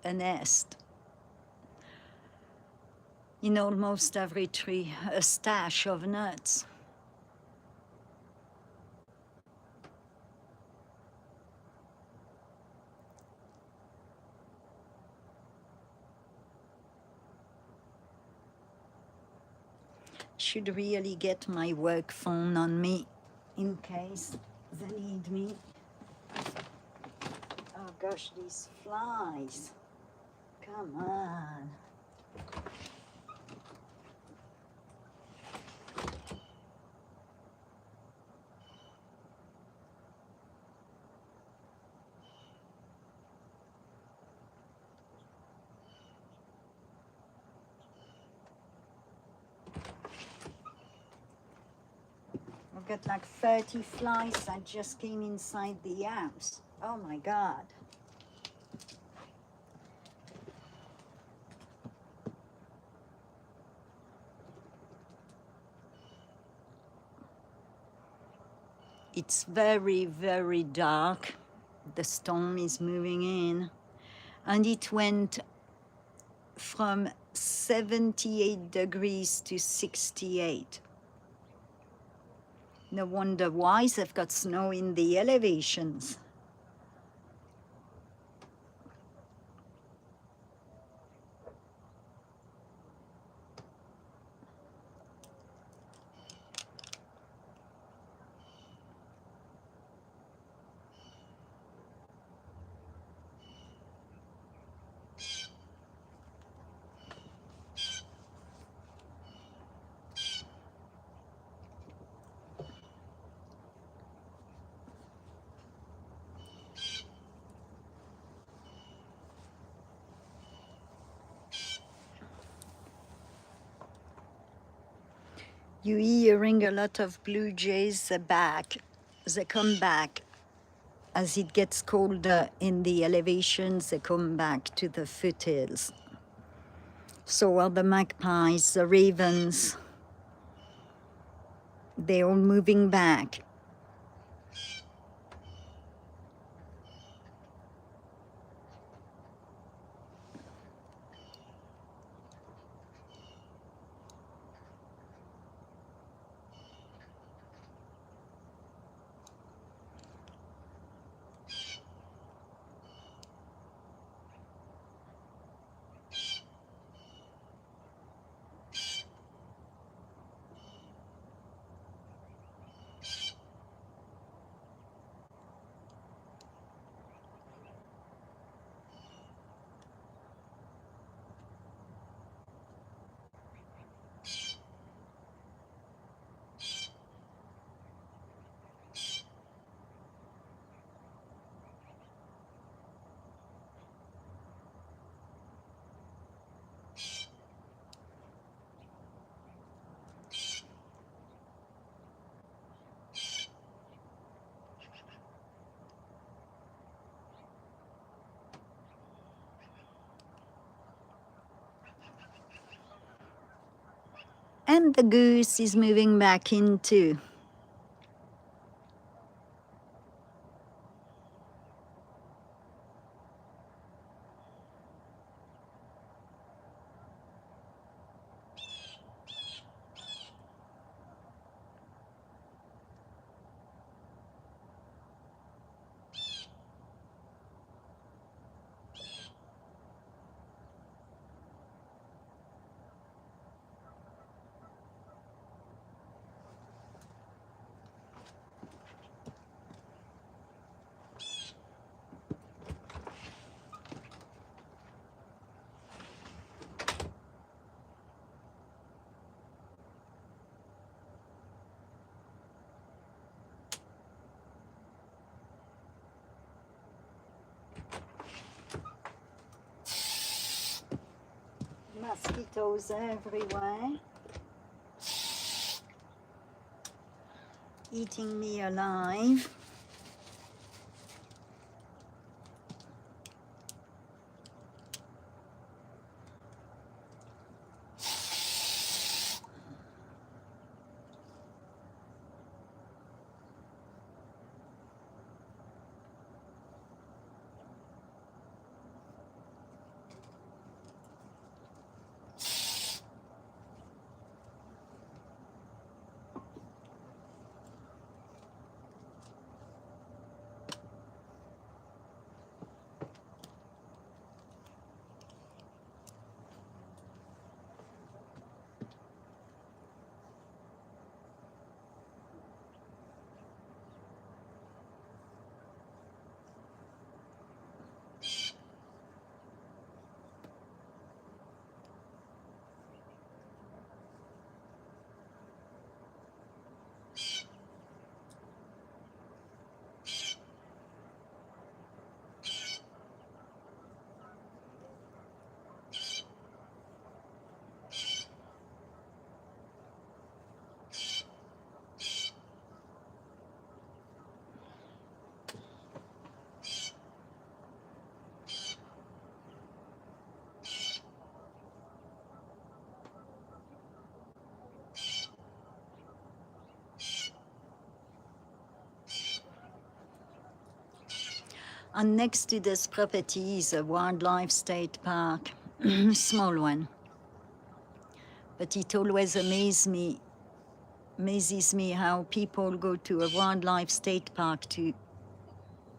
a nest in almost every tree, a stash of nuts. Should really get my work phone on me in case they need me. Oh gosh, these flies. Come on. I've got like 30 flies that just came inside the house. Oh my God. It's very, very dark. The storm is moving in. And it went from 78 degrees to 68. No wonder why they've got snow in the elevations. You hearing a lot of blue jays back. They come back. As it gets colder in the elevations, they come back to the foothills. So are the magpies, the ravens. They're all moving back. And the goose is moving back in too. Mosquitoes everywhere, eating me alive. And next to this property is a wildlife state park, small one. But it always amazes me how people go to a wildlife state park to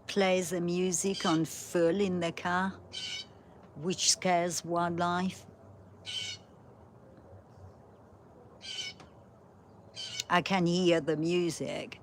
play the music on full in the car, which scares wildlife. I can hear the music.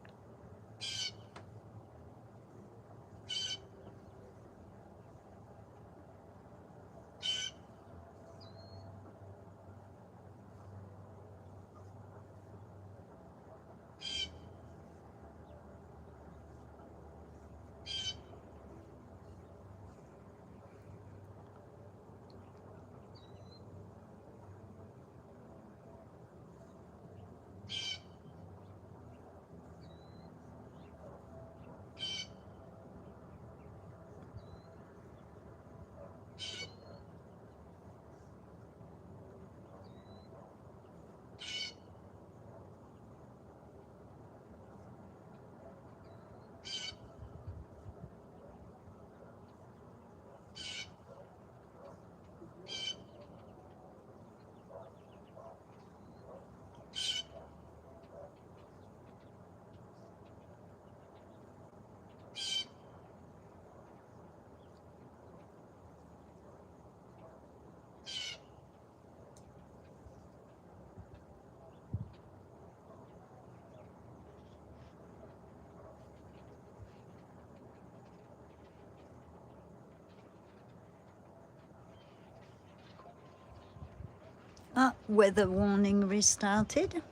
Ah, weather warning restarted.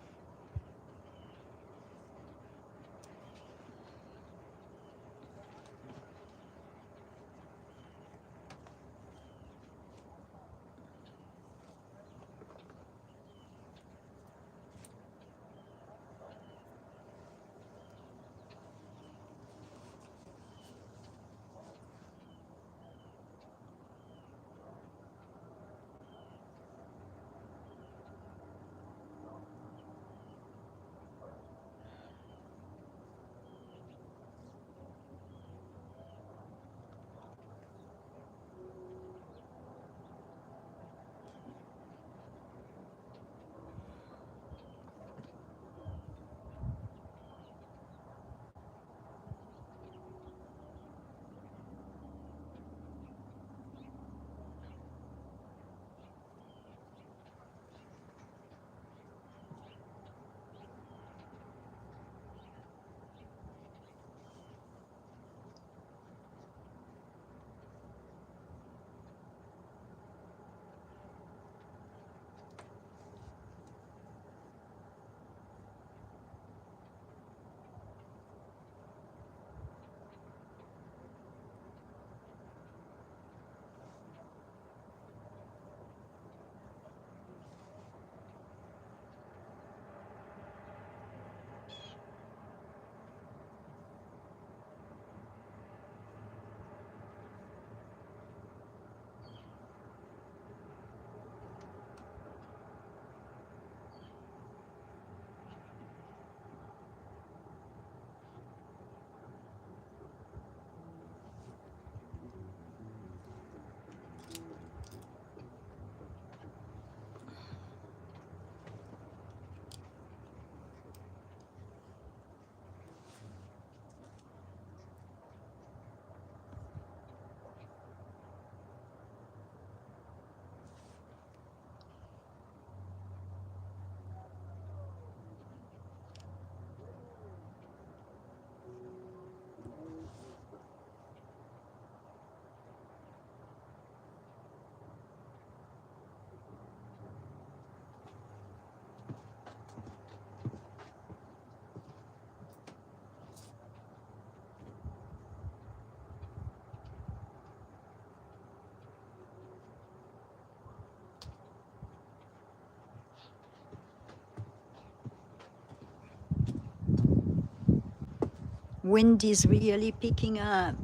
Wind is really picking up.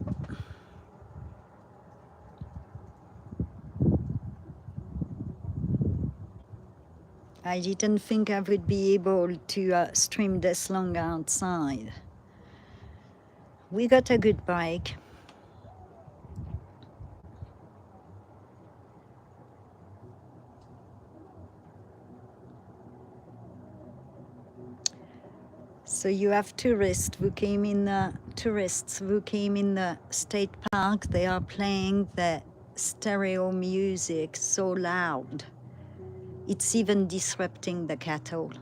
I didn't think I would be able to stream this long outside. We got a good break. So you have tourists who came in the state park. They are playing the stereo music so loud. It's even disrupting the cattle.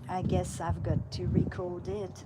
I guess I've got to record it.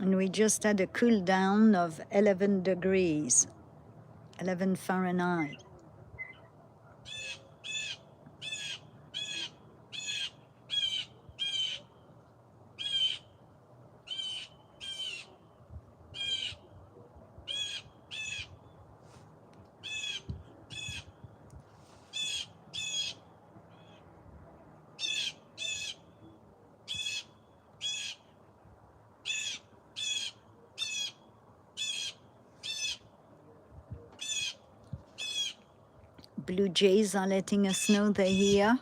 And we just had a cool down of 11 degrees, 11 Fahrenheit. Blue jays are letting us know they're here.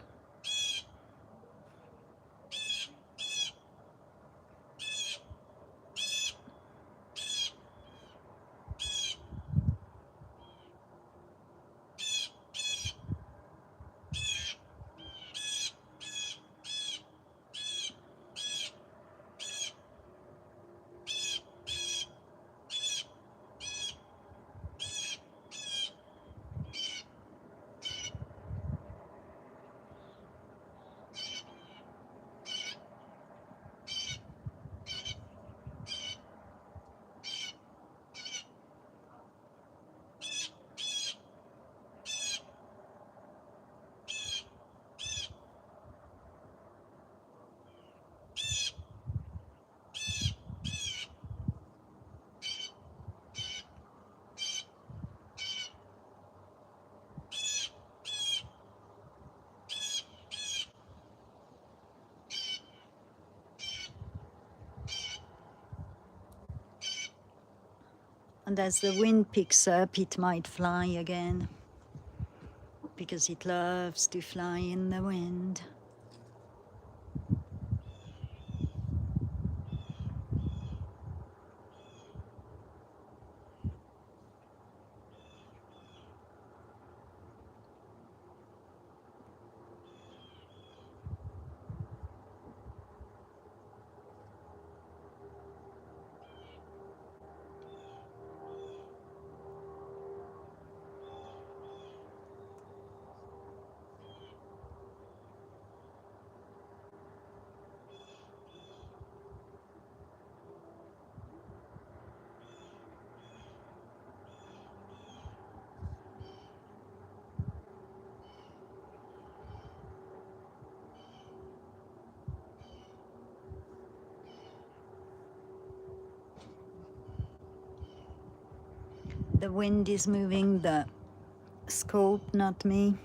And as the wind picks up, it might fly again, because it loves to fly in the wind. The wind is moving the scope, not me.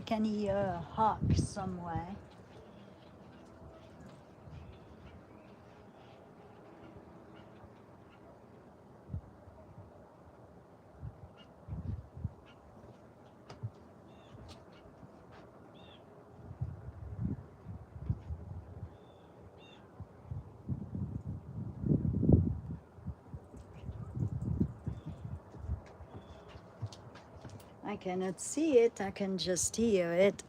can hear a hawk somewhere. I cannot see it, I can just hear it.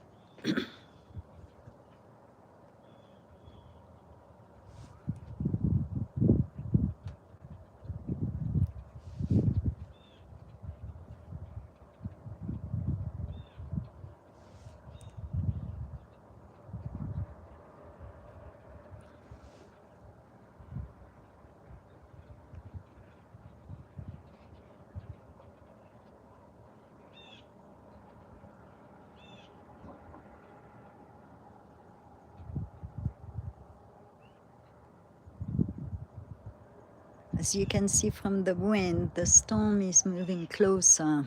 As you can see from the wind, the storm is moving closer.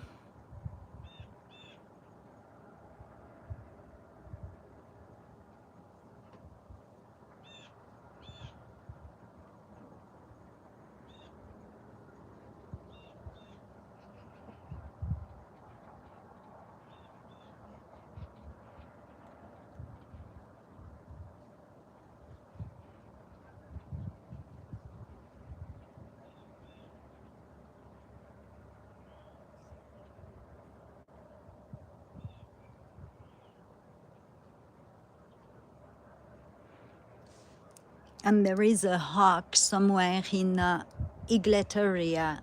And there is a hawk somewhere in the Eaglet area.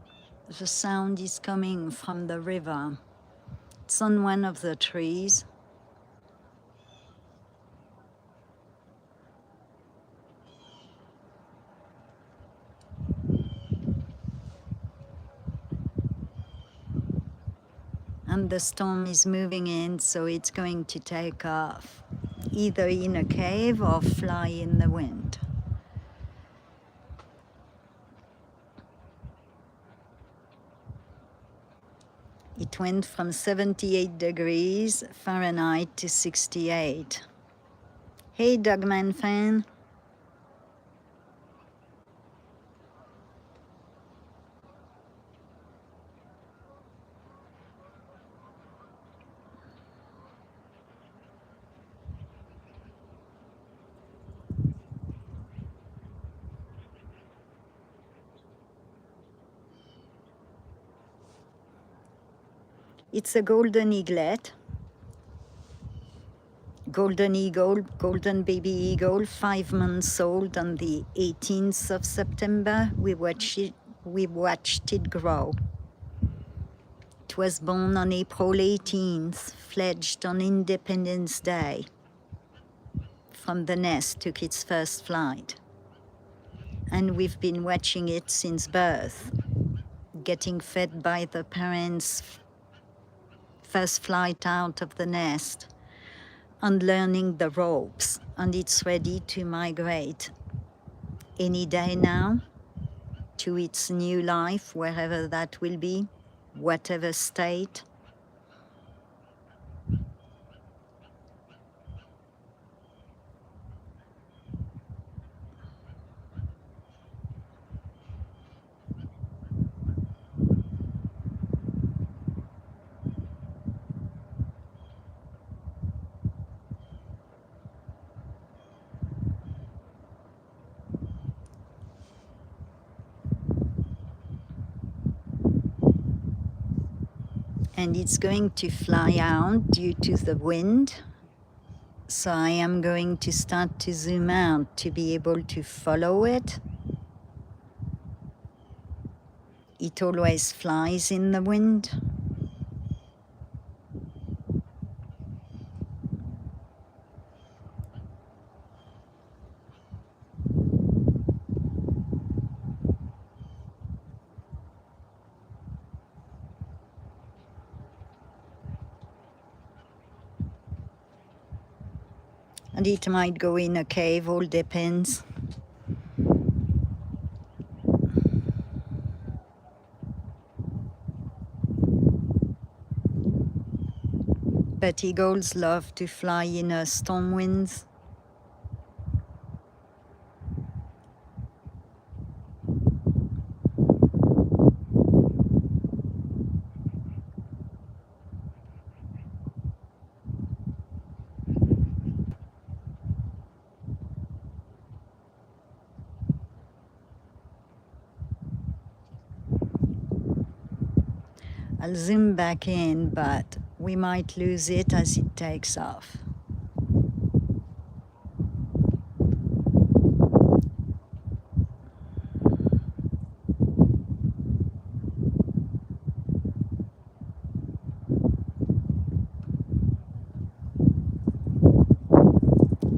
The sound is coming from the river. It's on one of the trees. And the storm is moving in, so it's going to take off, either in a cave or fly in the wind. It went from 78 degrees Fahrenheit to 68. Hey, Dogman fan. It's a golden eaglet. Golden eagle, golden baby eagle, 5 months old on the 18th of September. We watched it grow. It was born on April 18th, fledged on Independence Day. From the nest took its first flight. And we've been watching it since birth, getting fed by the parents' first flight out of the nest, and learning the ropes, and it's ready to migrate any day now to its new life, wherever that will be, whatever state. And it's going to fly out due to the wind. So I am going to start to zoom out to be able to follow it. It always flies in the wind. And it might go in a cave, all depends. that eagles love to fly in storm winds? I'll zoom back in, but we might lose it as it takes off.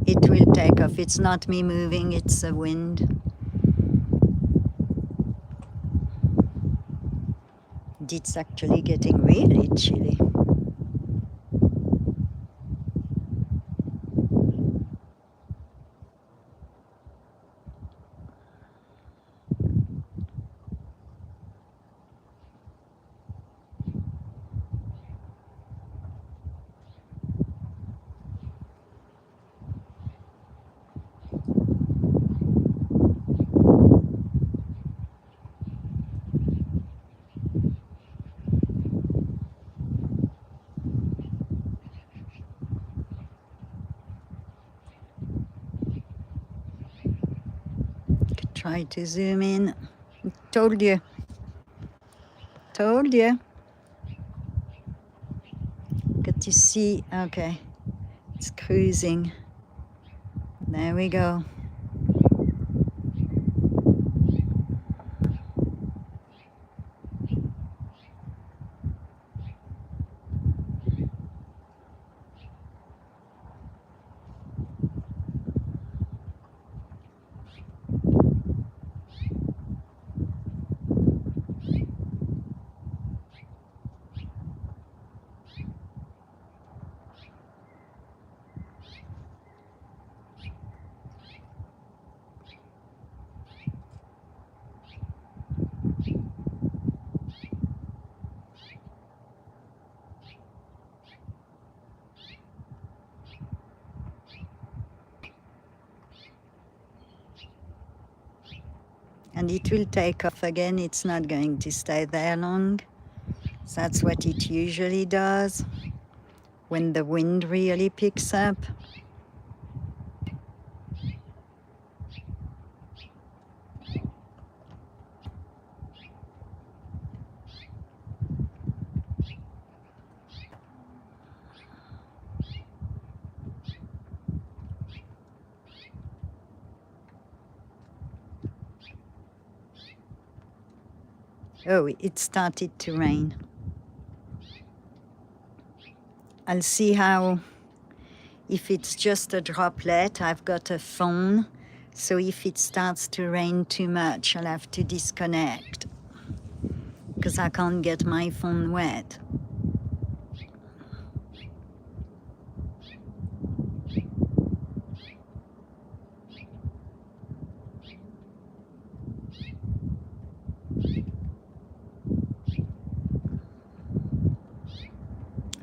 It will take off. It's not me moving, it's the wind. It's actually getting really chilly. Try to zoom in. Told you. Told you. Got to see. Okay. It's cruising. There we go. And it will take off again. It's not going to stay there long. That's what it usually does when the wind really picks up. Oh, it started to rain. I'll see how, if it's just a droplet, I've got a phone. So if it starts to rain too much, I'll have to disconnect because I can't get my phone wet.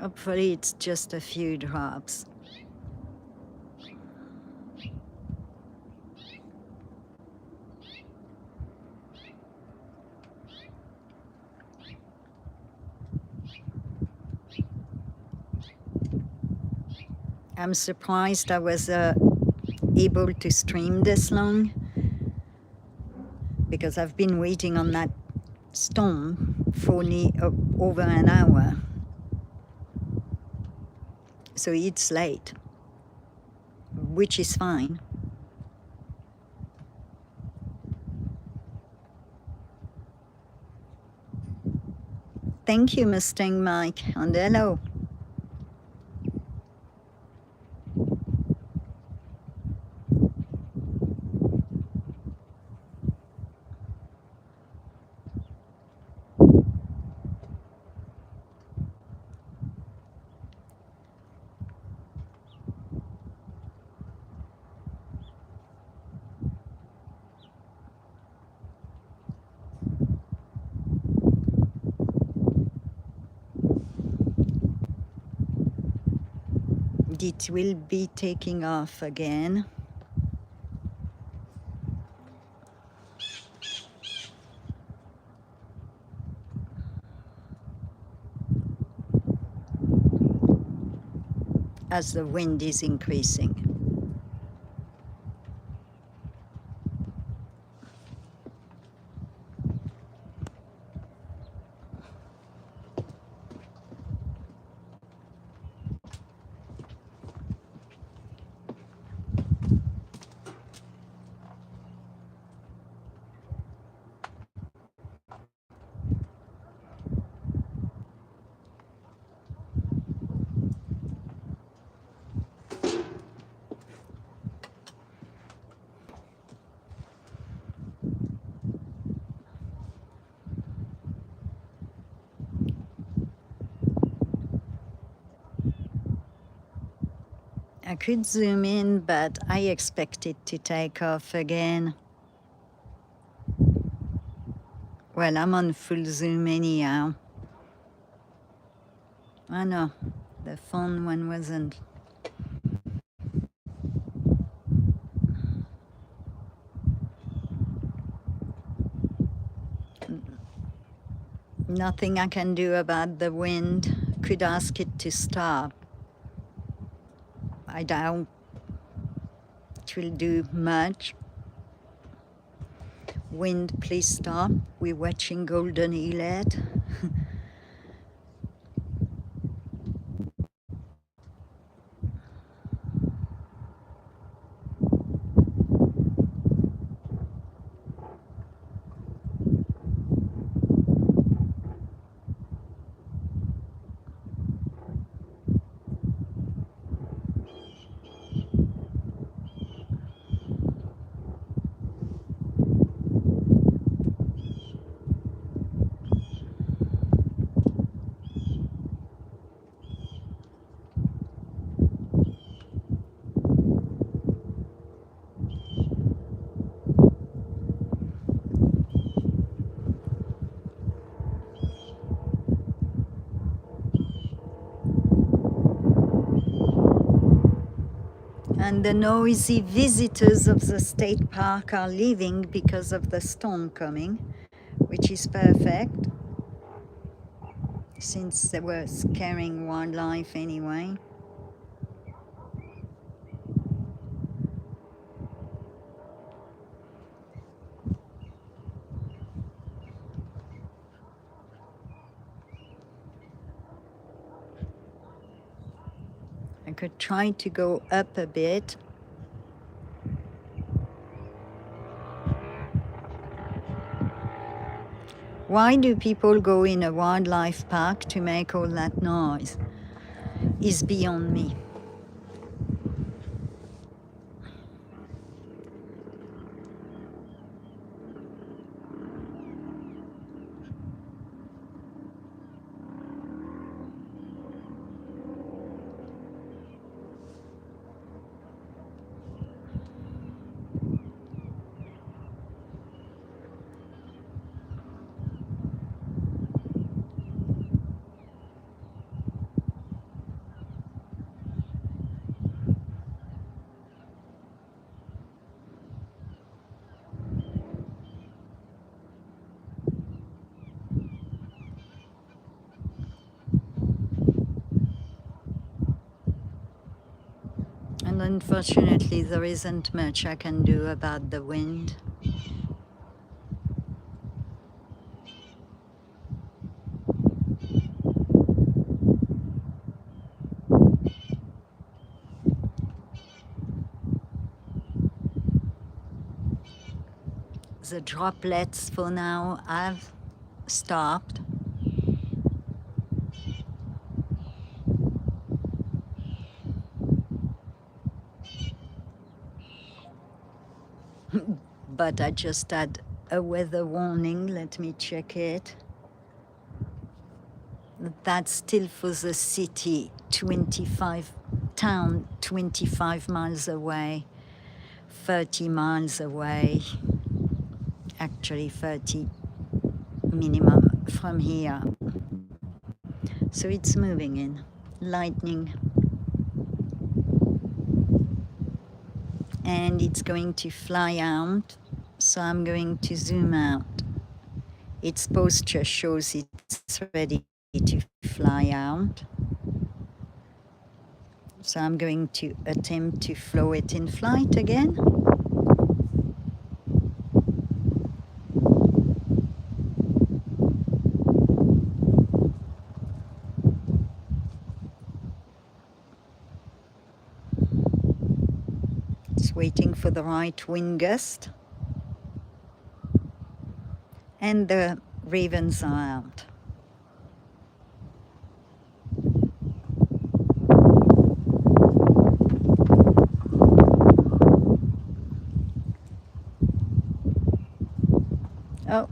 Hopefully it's just a few drops. I'm surprised I was able to stream this long because I've been waiting on that storm for over an hour. So it's late, which is fine. Thank you, Mustang Mike, and hello. and it will be taking off again. As the wind is increasing. I could zoom in, but I expect it to take off again. Well, I'm on full zoom anyhow. Oh no, the phone one wasn't. Nothing I can do about the wind. Could ask it to stop. I doubt it will do much. Wind, please stop. We're watching golden eaglet. And the noisy visitors of the state park are leaving because of the storm coming, which is perfect, since they were scaring wildlife anyway. I could try to go up a bit. Why do people go in a wildlife park to make all that noise? Is beyond me. And unfortunately, there isn't much I can do about the wind. The droplets for now have stopped. But I just had a weather warning. Let me check it. That's still for the city, 25 miles away, 30 miles away, actually 30 minimum from here. So it's moving in. Lightning and it's going to fly out, so I'm going to zoom out. Its posture shows it's ready to fly out. So I'm going to attempt to flow it in flight again. It's waiting for the right wind gust. And the ravens are out. Oh,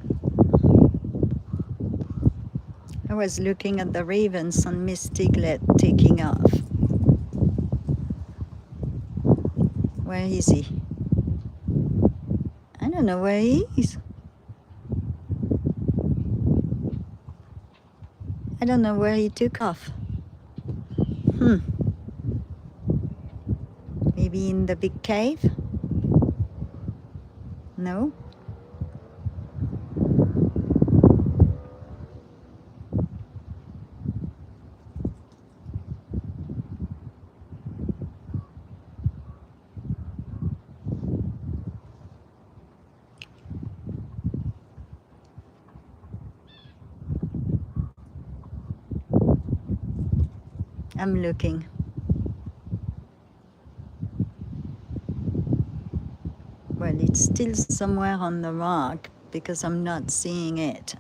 I was looking at the ravens and missed Eaglet taking off. Where is he? I don't know where he is. I don't know where he took off. Maybe in the big cave? No? I'm looking. Well, it's still somewhere on the rock because I'm not seeing it.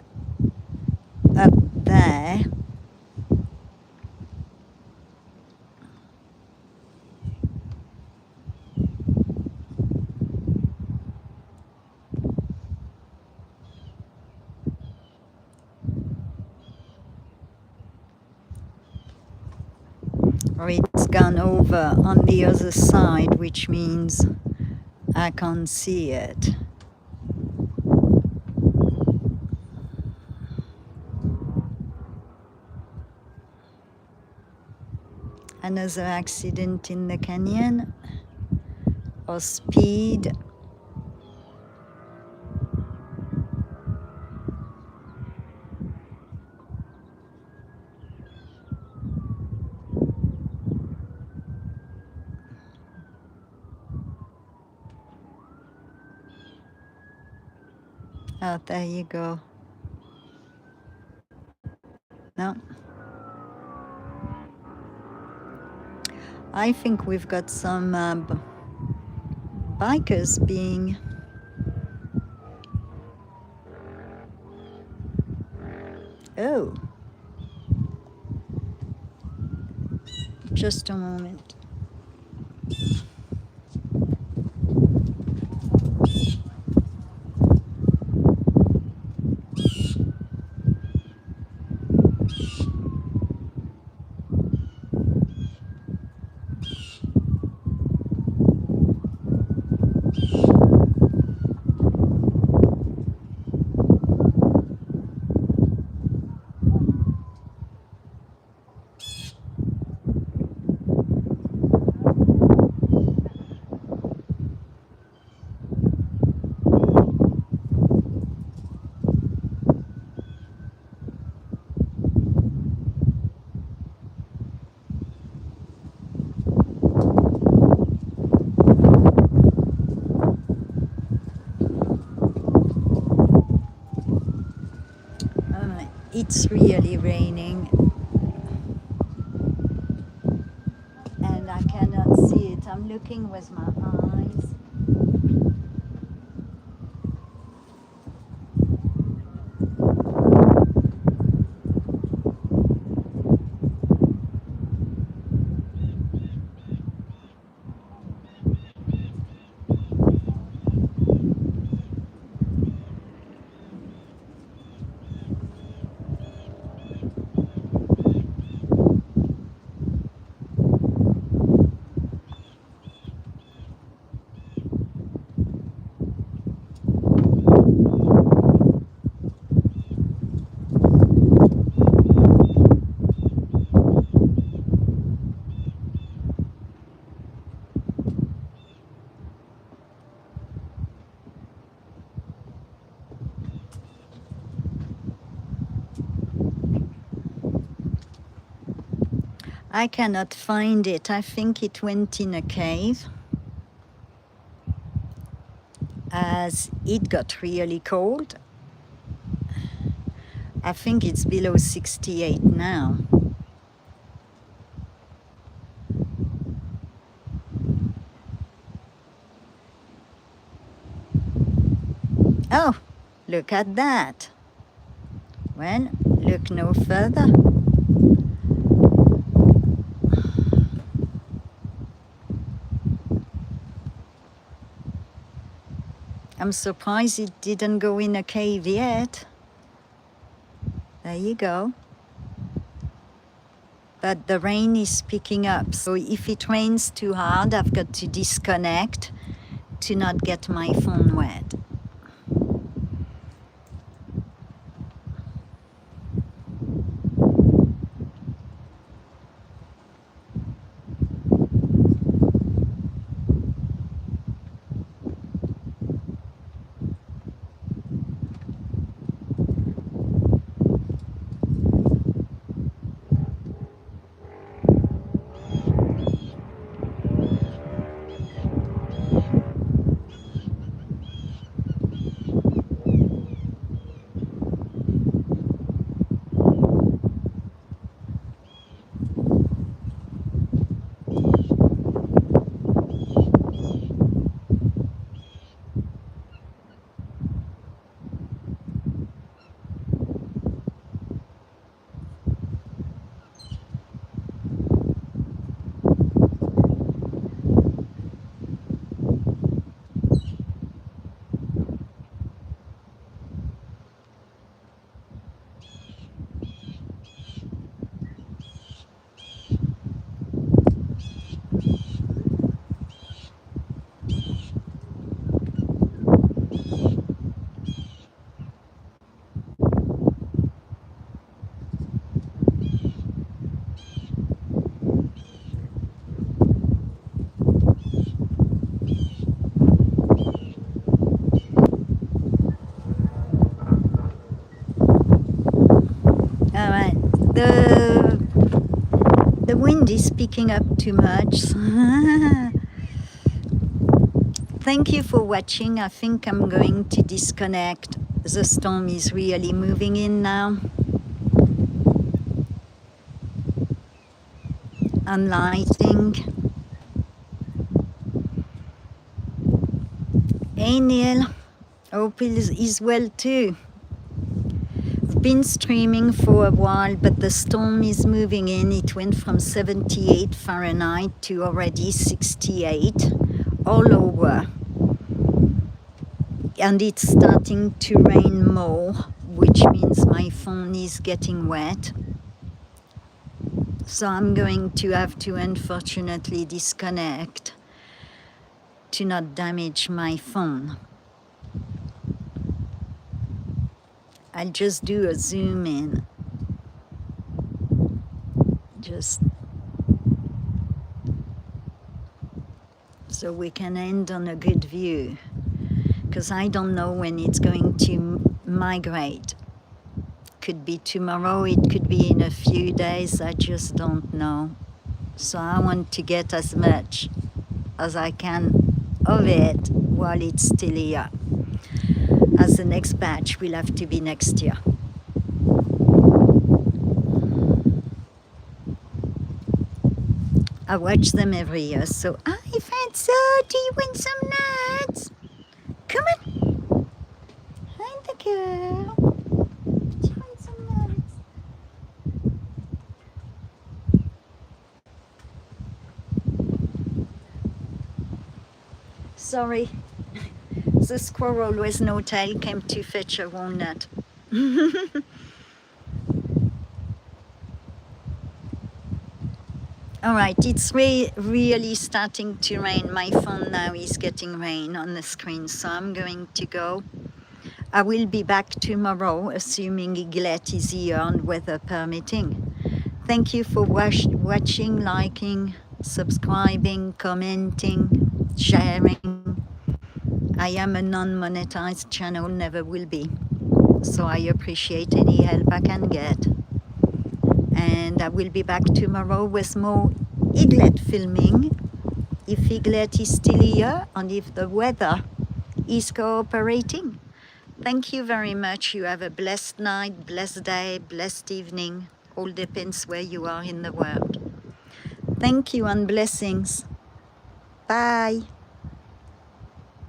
Up there. Or it's gone over on the other side, which means I can't see it. Another accident in the canyon, or speed. Oh, there you go. No. I think we've got some bikers being... Oh. Just a moment. It's really raining and I cannot see it. I'm looking with my eyes. I cannot find it. I think it went in a cave as it got really cold. I think it's below 68 now. Oh, look at that. Well, look no further. I'm surprised it didn't go in a cave yet. There you go. But the rain is picking up, so if it rains too hard, I've got to disconnect to not get my phone wet. All right, the wind is picking up too much. Thank you for watching. I think I'm going to disconnect. The storm is really moving in now. I'm lighting. Hey Neil, hope is well too. I've been streaming for a while, but the storm is moving in. It went from 78 Fahrenheit to already 68 all over. And it's starting to rain more, which means my phone is getting wet. So I'm going to have to unfortunately disconnect to not damage my phone. I'll just do a zoom in. Just so we can end on a good view. Because I don't know when it's going to migrate. Could be tomorrow, it could be in a few days, I just don't know. So I want to get as much as I can of it while it's still here, as the next batch will have to be next year. I watch them every year, so hi Fatso, do you want some nuts? Come on. Hi the girl. Do you want some nuts? Sorry, the squirrel with no tail came to fetch a walnut. All right, it's really starting to rain. My phone now is getting rain on the screen, so I'm going to go. I will be back tomorrow, assuming Eaglet is here and weather permitting. Thank you for watching, liking, subscribing, commenting, sharing. I am a non-monetized channel, never will be. So I appreciate any help I can get. And and I will be back tomorrow with more Eaglet filming, if Eaglet is still here and if the weather is cooperating. Thank you very much. You have a blessed night, blessed day, blessed evening. All depends where you are in the world. Thank you and blessings. Bye.